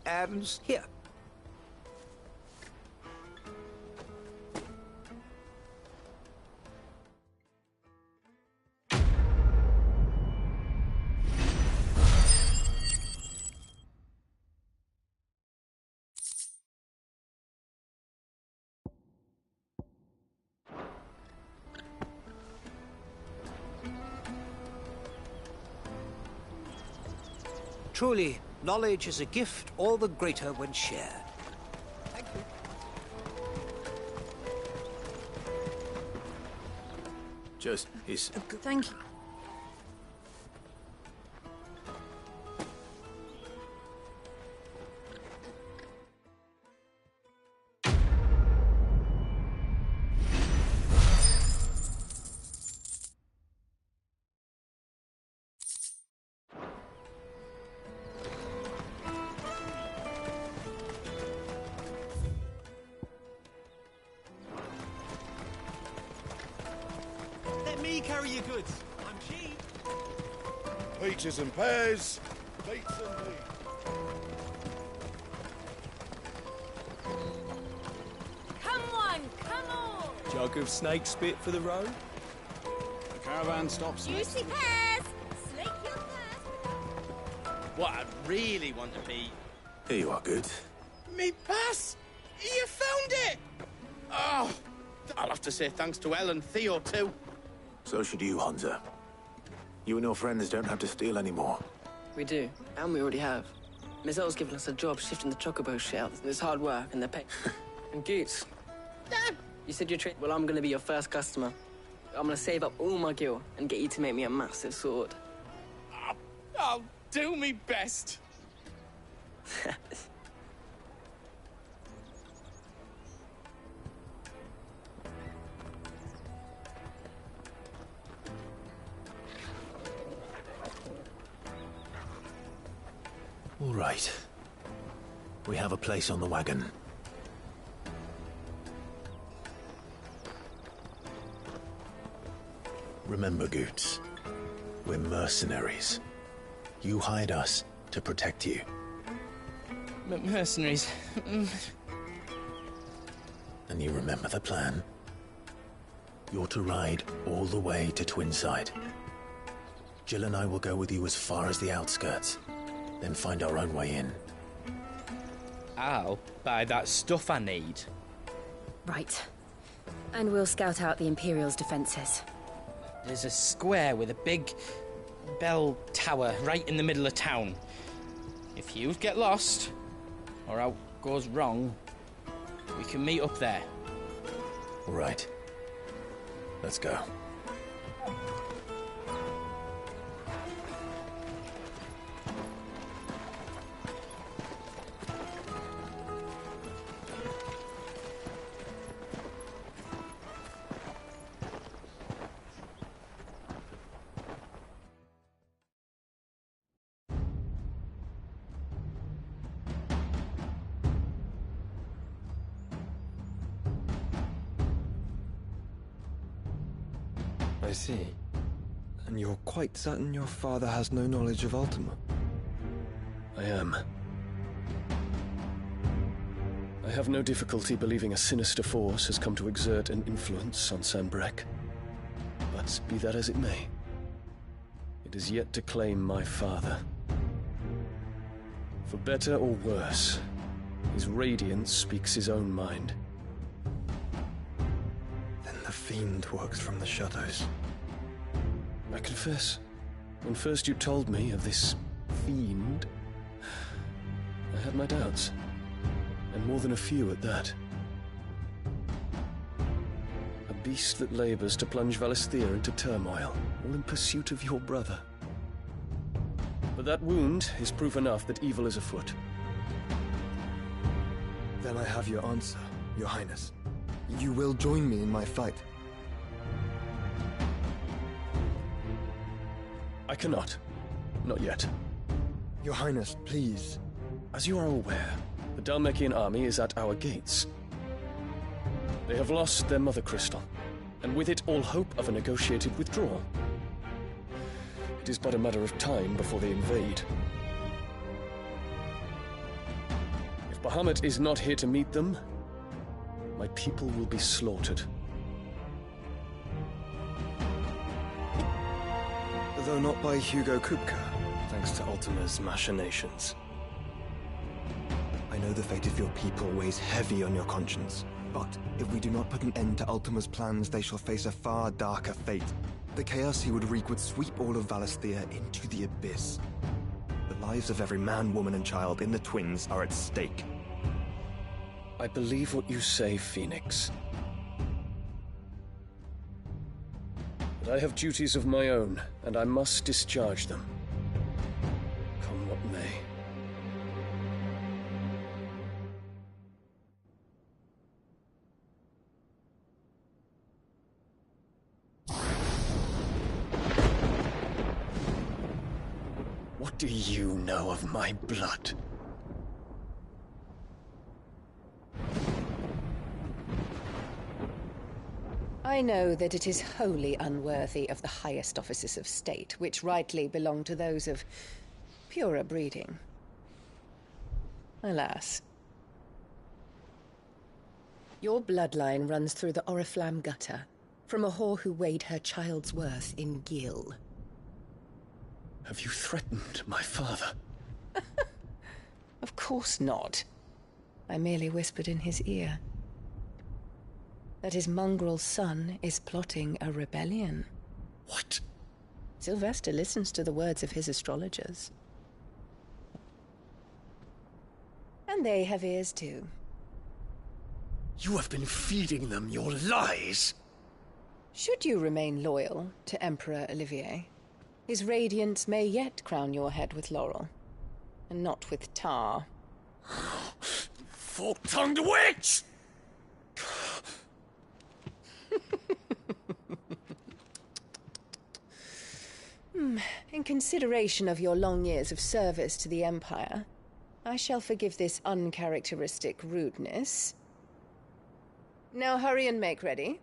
And here. Truly, knowledge is a gift all the greater when shared. Thank you. Just, he's... Thank you. Let me carry your goods. I'm cheap. Peaches and pears, beets and beans. Come on, come on! Jug of snake spit for the road? The caravan stops next. Juicy pears! Slake your thirst. What I'd really want to be... Here you are, good. Me pass! You found it! Oh, I'll have to say thanks to Elle and Theo, too. So should you, Hansa. You and your friends don't have to steal anymore. We do, and we already have. Miss Elle's given us a job shifting the chocobo shells. It's hard work, and they're paid. And Goots, Dad! You said you're well, I'm gonna be your first customer. I'm gonna save up all my gil and get you to make me a massive sword. I'll do me best. All right. We have a place on the wagon. Remember, Goots, we're mercenaries. You hired us to protect you. Mercenaries. And you remember the plan? You're to ride all the way to Twinside. Jill and I will go with you as far as the outskirts, then find our own way in. I'll buy that stuff I need. Right. And we'll scout out the Imperial's defenses. There's a square with a big bell tower right in the middle of town. If you get lost, or out goes wrong, we can meet up there. All right. Let's go. I see. And you're quite certain your father has no knowledge of Ultima? I am. I have no difficulty believing a sinister force has come to exert an influence on Sanbreque. But be that as it may, it is yet to claim my father. For better or worse, his radiance speaks his own mind. Then the fiend works from the shadows. I confess, when first you told me of this fiend, I had my doubts. And more than a few at that. A beast that labors to plunge Valisthea into turmoil, all in pursuit of your brother. But that wound is proof enough that evil is afoot. Then I have your answer, Your Highness. You will join me in my fight. I cannot. Not yet. Your Highness, please. As you are aware, the Dhalmekian army is at our gates. They have lost their mother crystal, and with it all hope of a negotiated withdrawal. It is but a matter of time before they invade. If Bahamut is not here to meet them, my people will be slaughtered. Though not by Hugo Kupka, thanks to Ultima's machinations. I know the fate of your people weighs heavy on your conscience, but if we do not put an end to Ultima's plans, they shall face a far darker fate. The chaos he would wreak would sweep all of Valisthea into the abyss. The lives of every man, woman, and child in the Twins are at stake. I believe what you say, Phoenix. But I have duties of my own, and I must discharge them. Come what may. What do you know of my blood? I know that it is wholly unworthy of the highest offices of state, which rightly belong to those of purer breeding. Alas. Your bloodline runs through the Oriflamme gutter, from a whore who weighed her child's worth in gil. Have you threatened my father? Of course not. I merely whispered in his ear that his mongrel son is plotting a rebellion. What? Sylvester listens to the words of his astrologers. And they have ears too. You have been feeding them your lies! Should you remain loyal to Emperor Olivier, his radiance may yet crown your head with laurel, and not with tar. Fork-tongued witch! In consideration of your long years of service to the Empire, I shall forgive this uncharacteristic rudeness. Now hurry and make ready,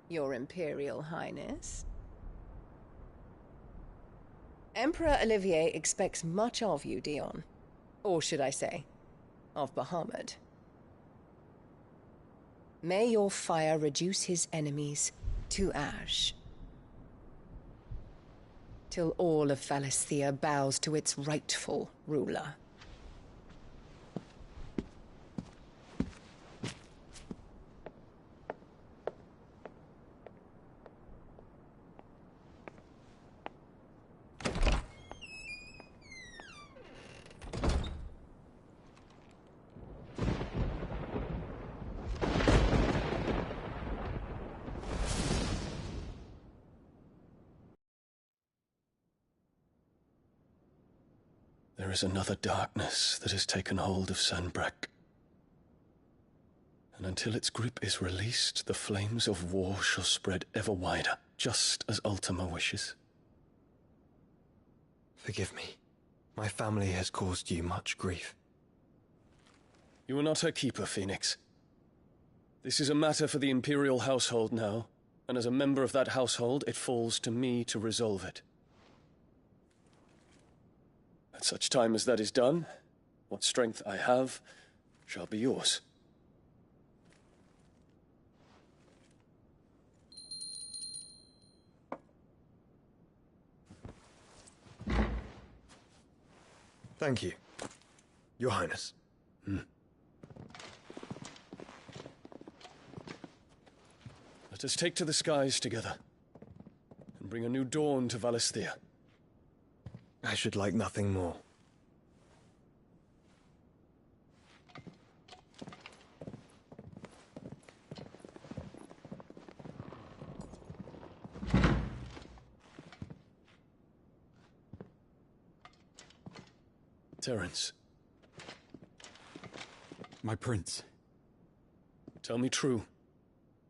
Your Imperial Highness. Emperor Olivier expects much of you, Dion. Or should I say, of Bahamut. May your fire reduce his enemies to ash, till all of Valisthea bows to its rightful ruler. There is another darkness that has taken hold of Sanbreque. And until its grip is released, the flames of war shall spread ever wider, just as Ultima wishes. Forgive me. My family has caused you much grief. You are not her keeper, Phoenix. This is a matter for the Imperial household now, and as a member of that household, it falls to me to resolve it. At such time as that is done, what strength I have shall be yours. Thank you, Your Highness. Let us take to the skies together, and bring a new dawn to Valisthea. I should like nothing more. Terence. My prince. Tell me true.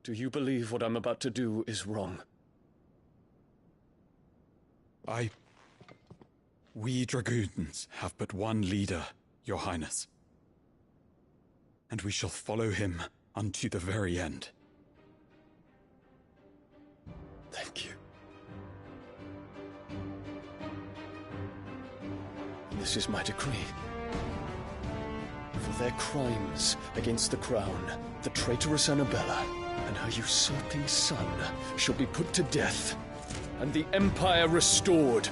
Do you believe what I'm about to do is wrong? We dragoons have but one leader, Your Highness. And we shall follow him unto the very end. Thank you. This is my decree. For their crimes against the crown, the traitorous Annabella and her usurping son shall be put to death, and the Empire restored.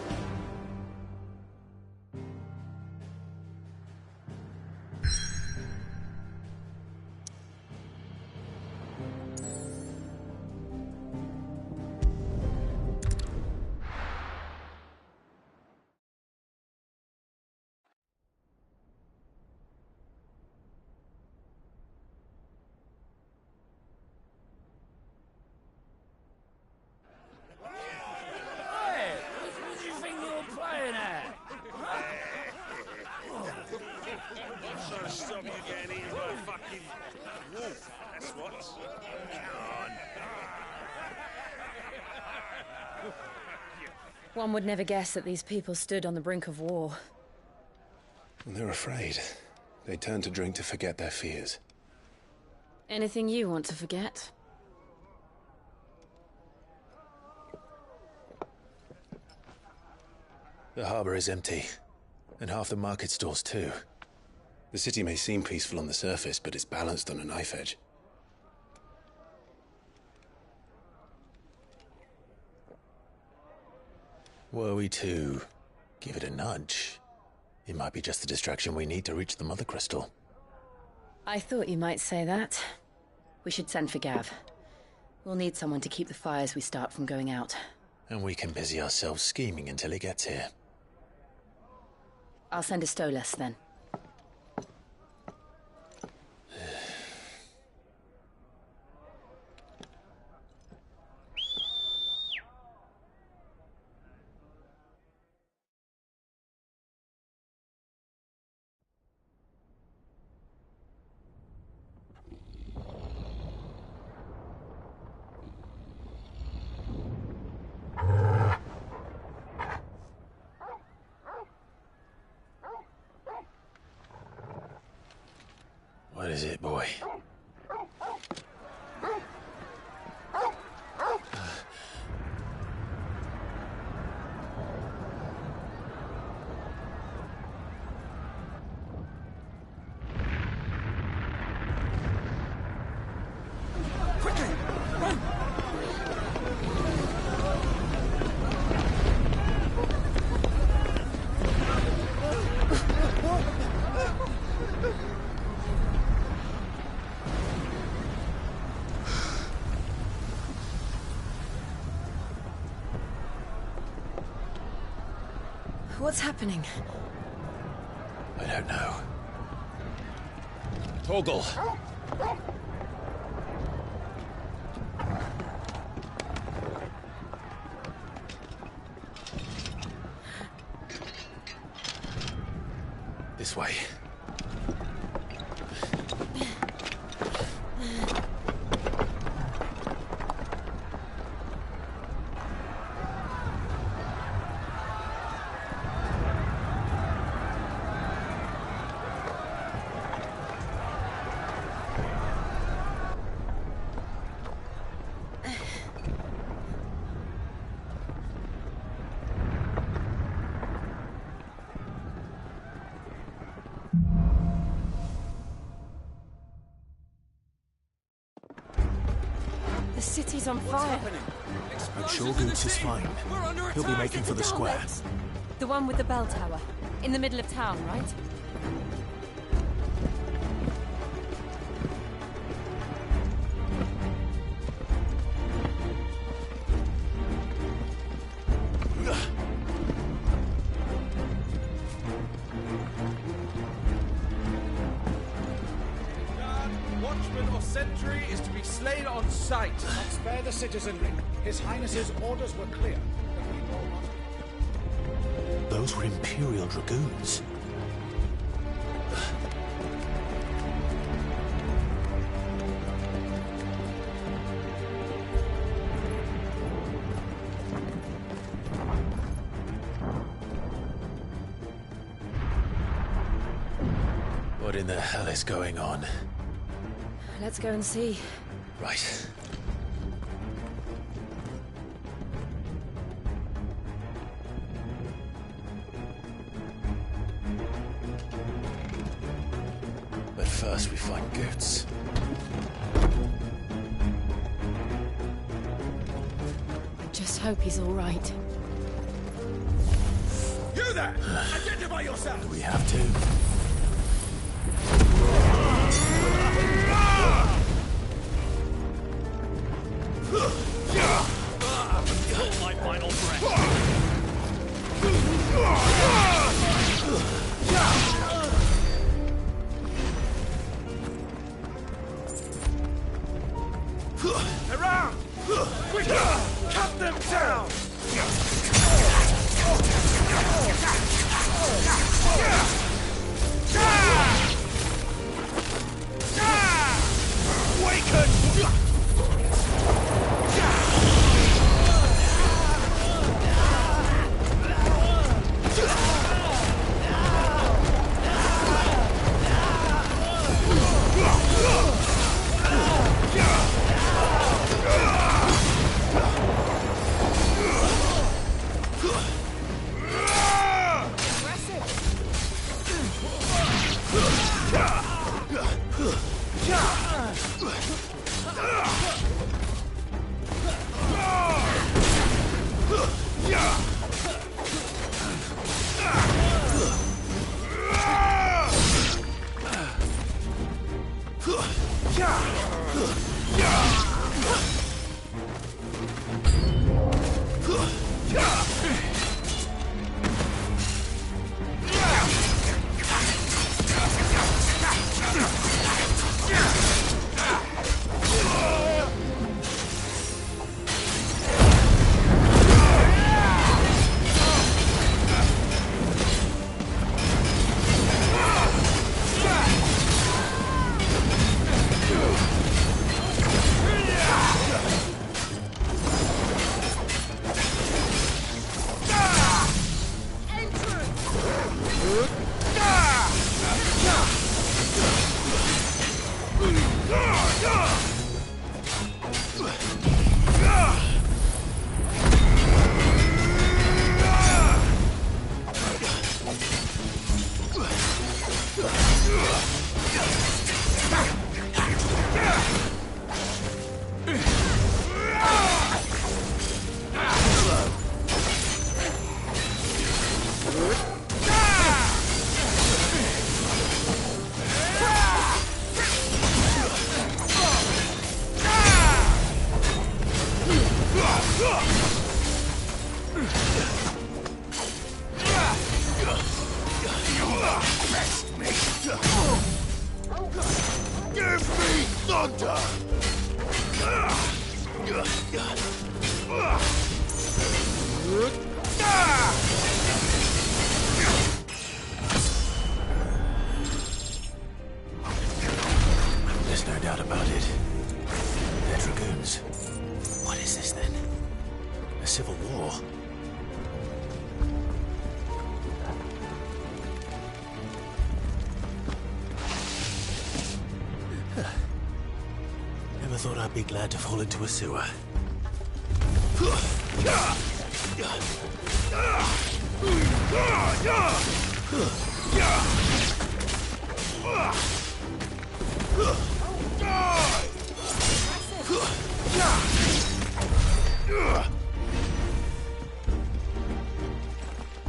One would never guess that these people stood on the brink of war. They're afraid. They turn to drink to forget their fears. Anything you want to forget? The harbor is empty, and half the market stalls too. The city may seem peaceful on the surface, but it's balanced on a knife edge. Were we to give it a nudge, it might be just the distraction we need to reach the Mother Crystal. I thought you might say that. We should send for Gav. We'll need someone to keep the fires we start from going out. And we can busy ourselves scheming until he gets here. I'll send a Stolas then. What is it, boy? Quickly! Run! What's happening? I don't know. Torgal! This way. The city's on fire. I'm sure Goots is fine. He'll be making for the square. The one with the bell tower. In the middle of town, right? Watchman or sentry is to be slain on sight. And spare the citizenry. His Highness's orders were clear. Those were Imperial Dragoons. What in the hell is going on? Let's go and see. Right. But first we find Goots. I just hope he's all right. You there! Identify yourself! Do we have to? Hold my final breath. Around! Quicker! Cut them down! Awaken! There's no doubt about it. They're dragoons. What is this then? A civil war? Never thought I'd be glad to fall into a sewer.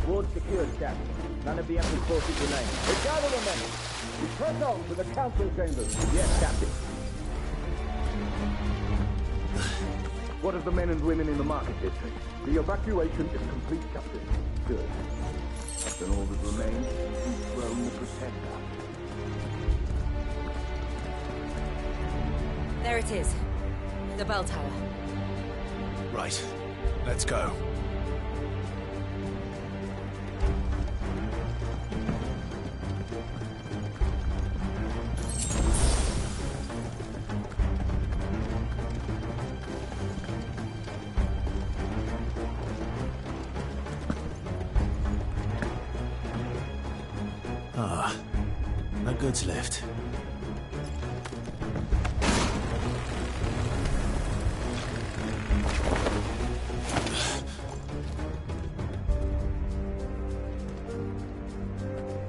Ward secured, Captain. None of the Emperor's forces remain. Gather the men. We press on to the council chambers. Yes, Captain. What of the men and women in the market district? The evacuation is complete, Captain. Good. Then all that remains is Throne the Protector. There it is. The bell tower. Right. Let's go. Ah, a goods lift.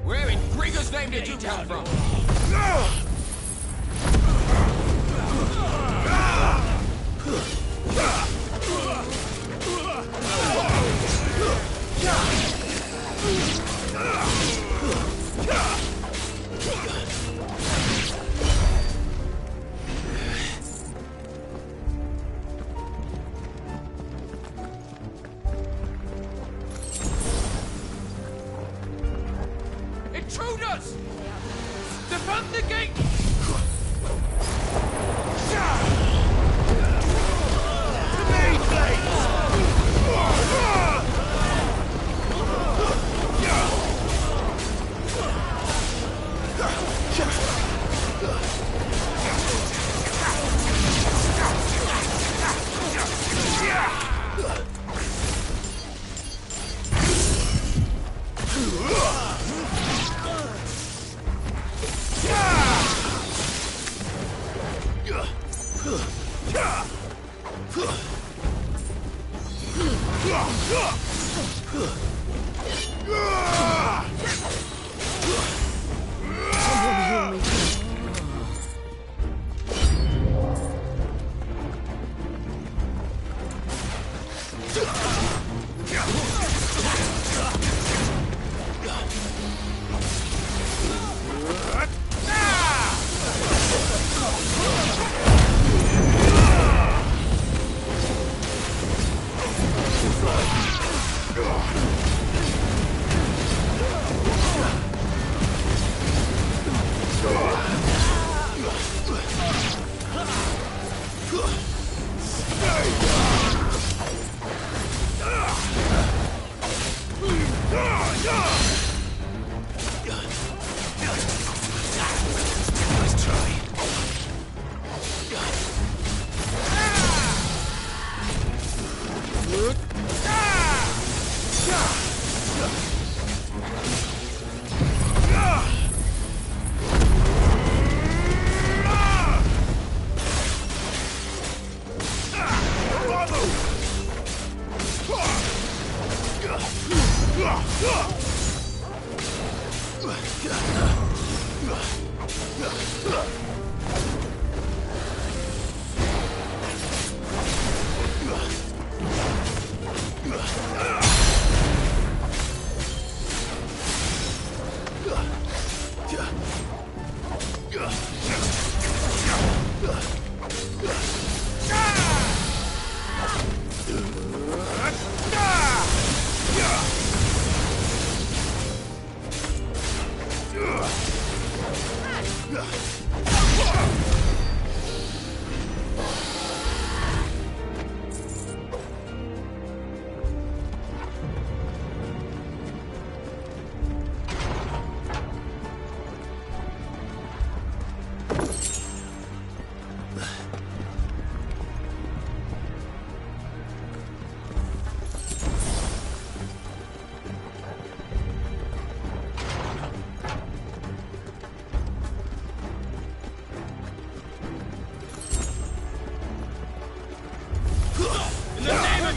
Where in Grieger's name did you come from? Intruders! Defend the gate!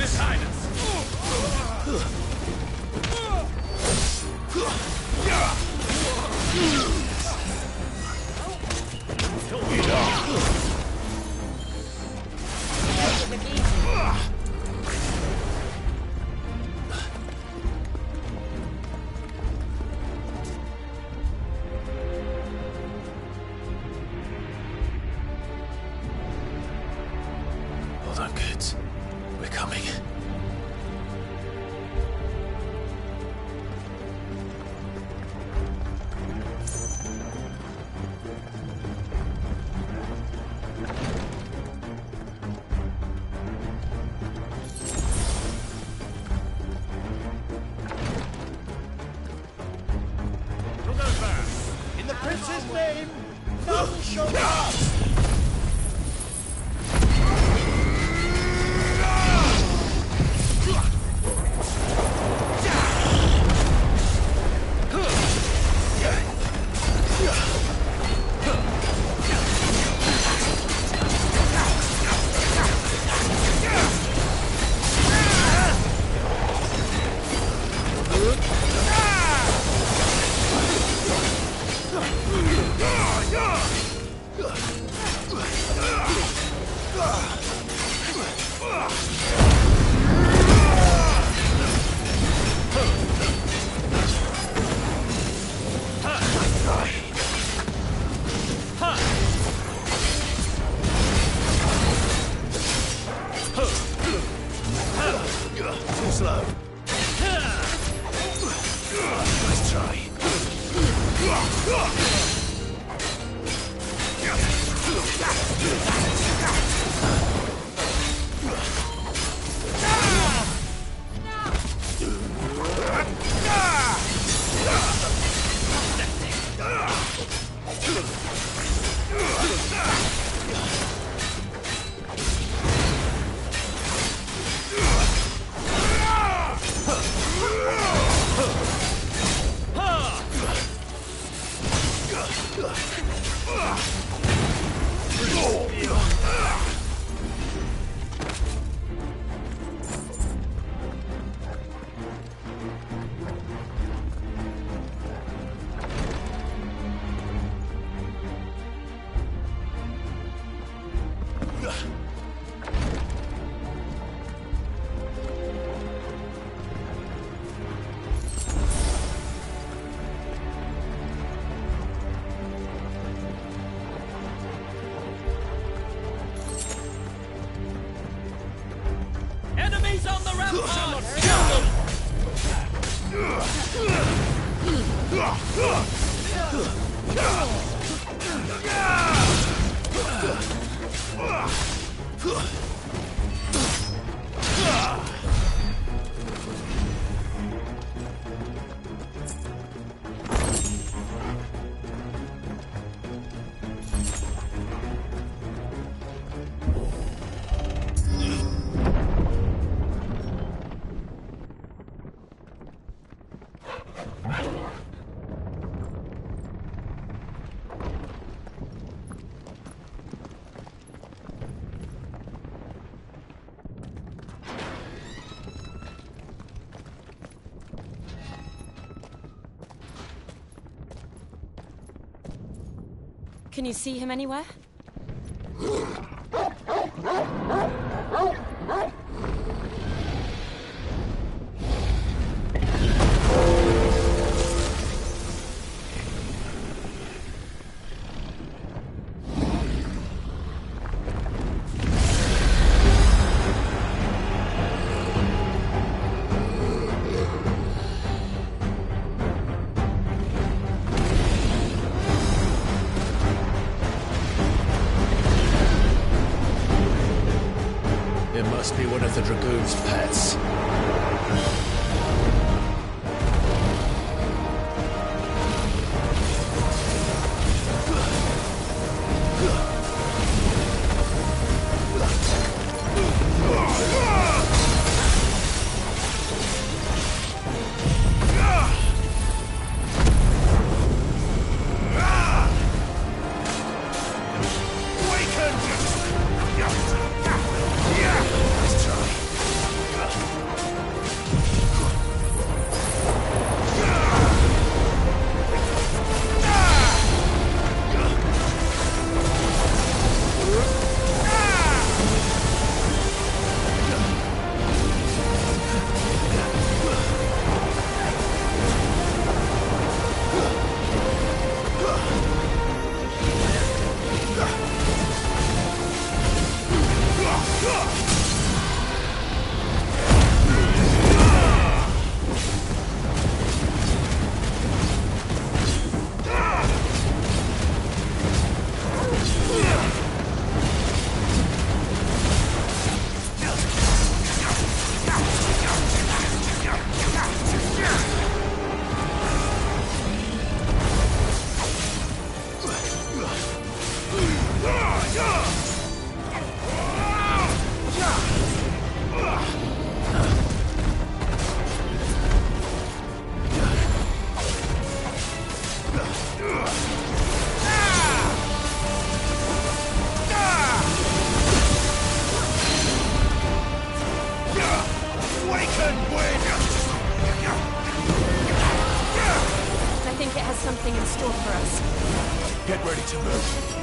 His Highness! Hold on, kids. We're coming. In the prince's name, none shall pass! Too slow. Nice try. Enemies on the rampart! Kill them! Can you see him anywhere? It must be one of the Dragoon's pets. Awaken, wind! I think it has something in store for us. Get ready to move.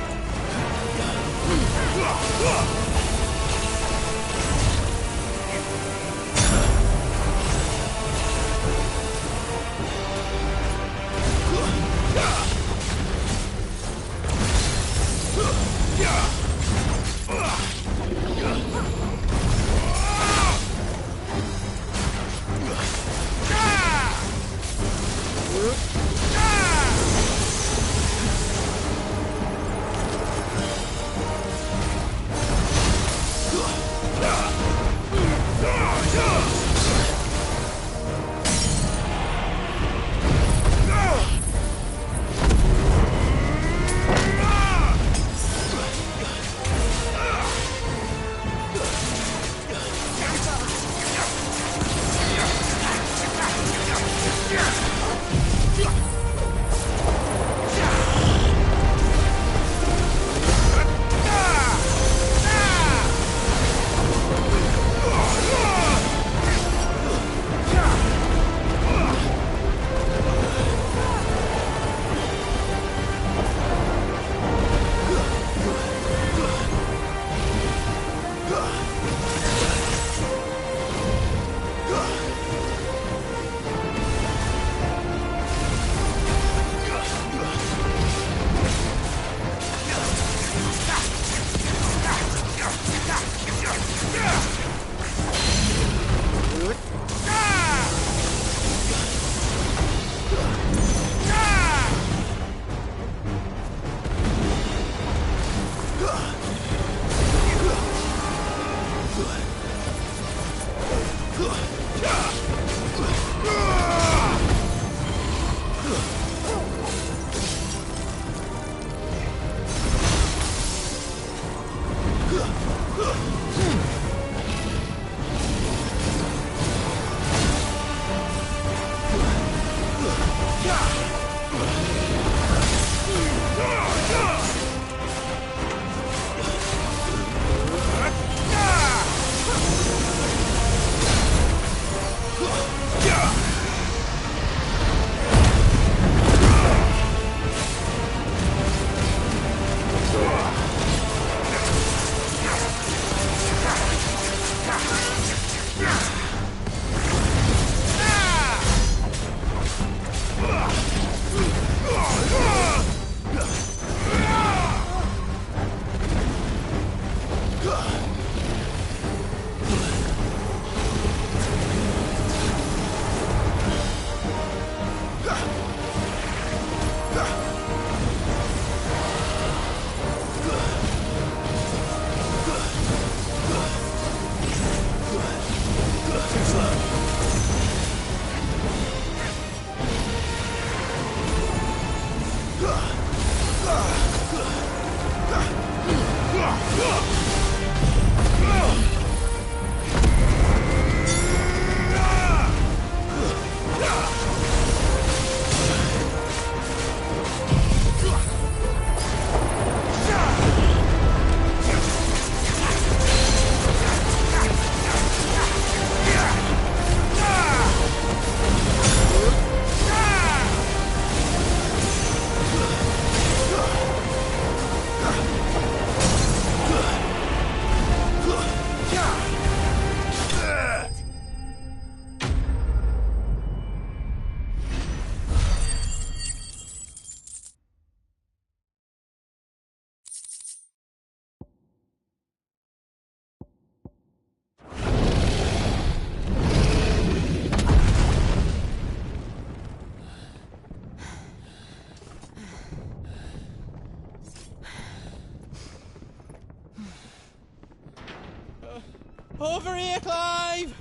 Over here, Clive!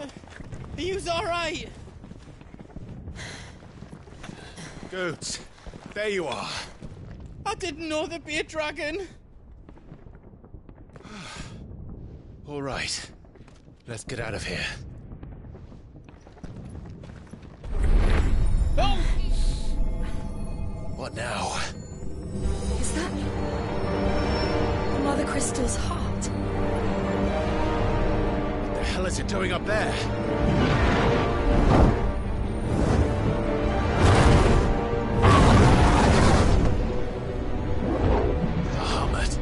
Are yous alright? Goats, there you are. I didn't know there'd be a dragon. All right, let's get out of here. Oh! What now? Is that Mother Crystal's heart? hell is it doing up there? Bahamut.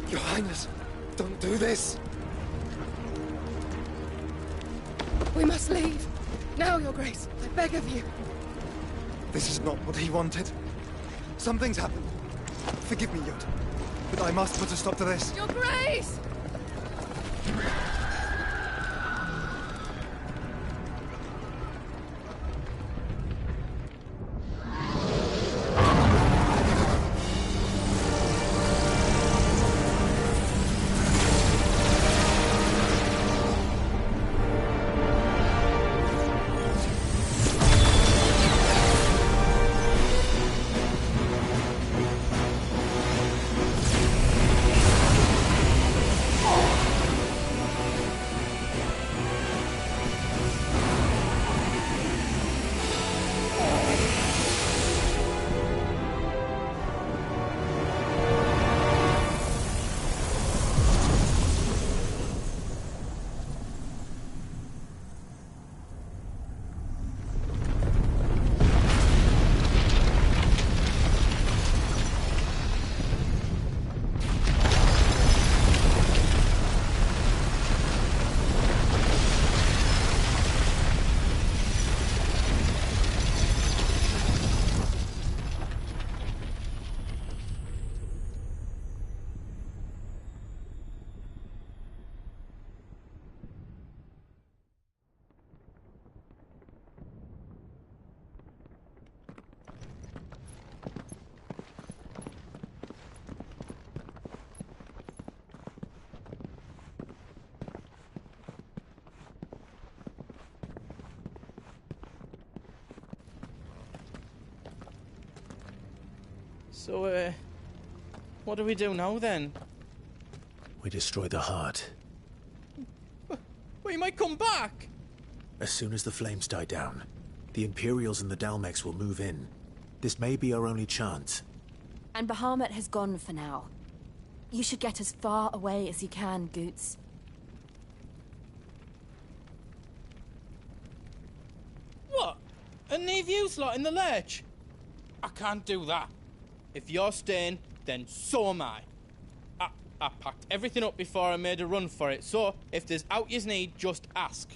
Your Highness, don't do this. We must leave. Now, Your Grace. I beg of you. This is not what he wanted. Something's happened. Forgive me, Yod, but I must put a stop to this. Your Grace! So, what do we do now, then? We destroy the heart. Well, you might come back! As soon as the flames die down, the Imperials and the Dalmex will move in. This may be our only chance. And Bahamut has gone for now. You should get as far away as you can, Goots. What? And leave you lot in the lurch? I can't do that. If you're staying, then so am I. I packed everything up before I made a run for it, so if there's out yous need, just ask.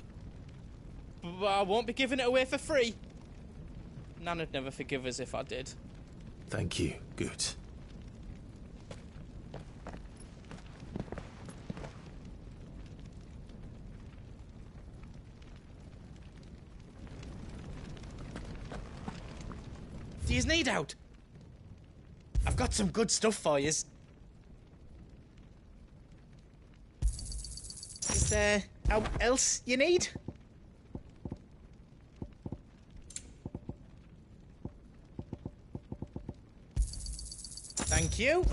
But I won't be giving it away for free. Nan'd never forgive us if I did. Thank you, Goots. Do yous need out? I've got some good stuff for yous. Is there out else you need? Thank you.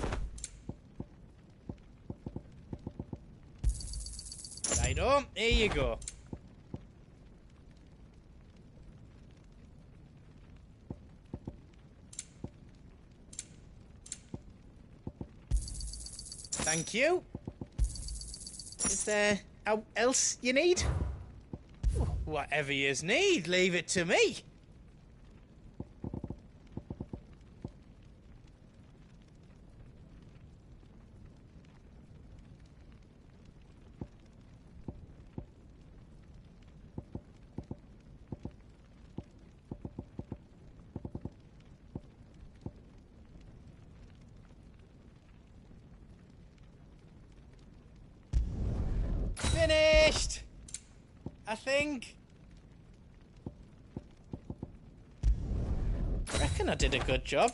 Righto, here you go. Thank you. Is there out else you need? Whatever yous need, leave it to me. Finished! I think. I reckon I did a good job.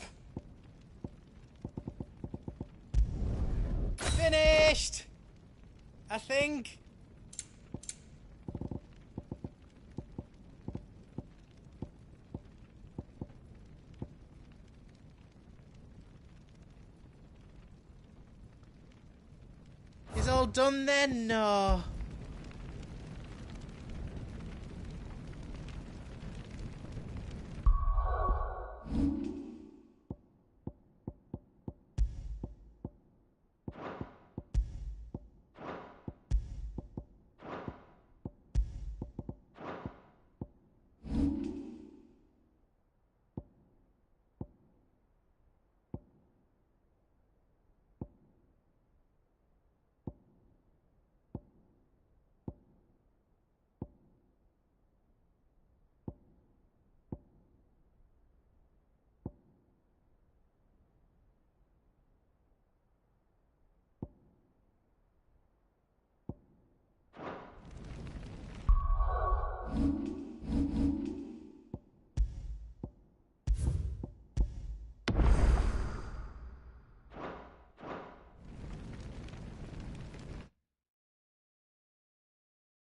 Finished! I think. Is all done then? No.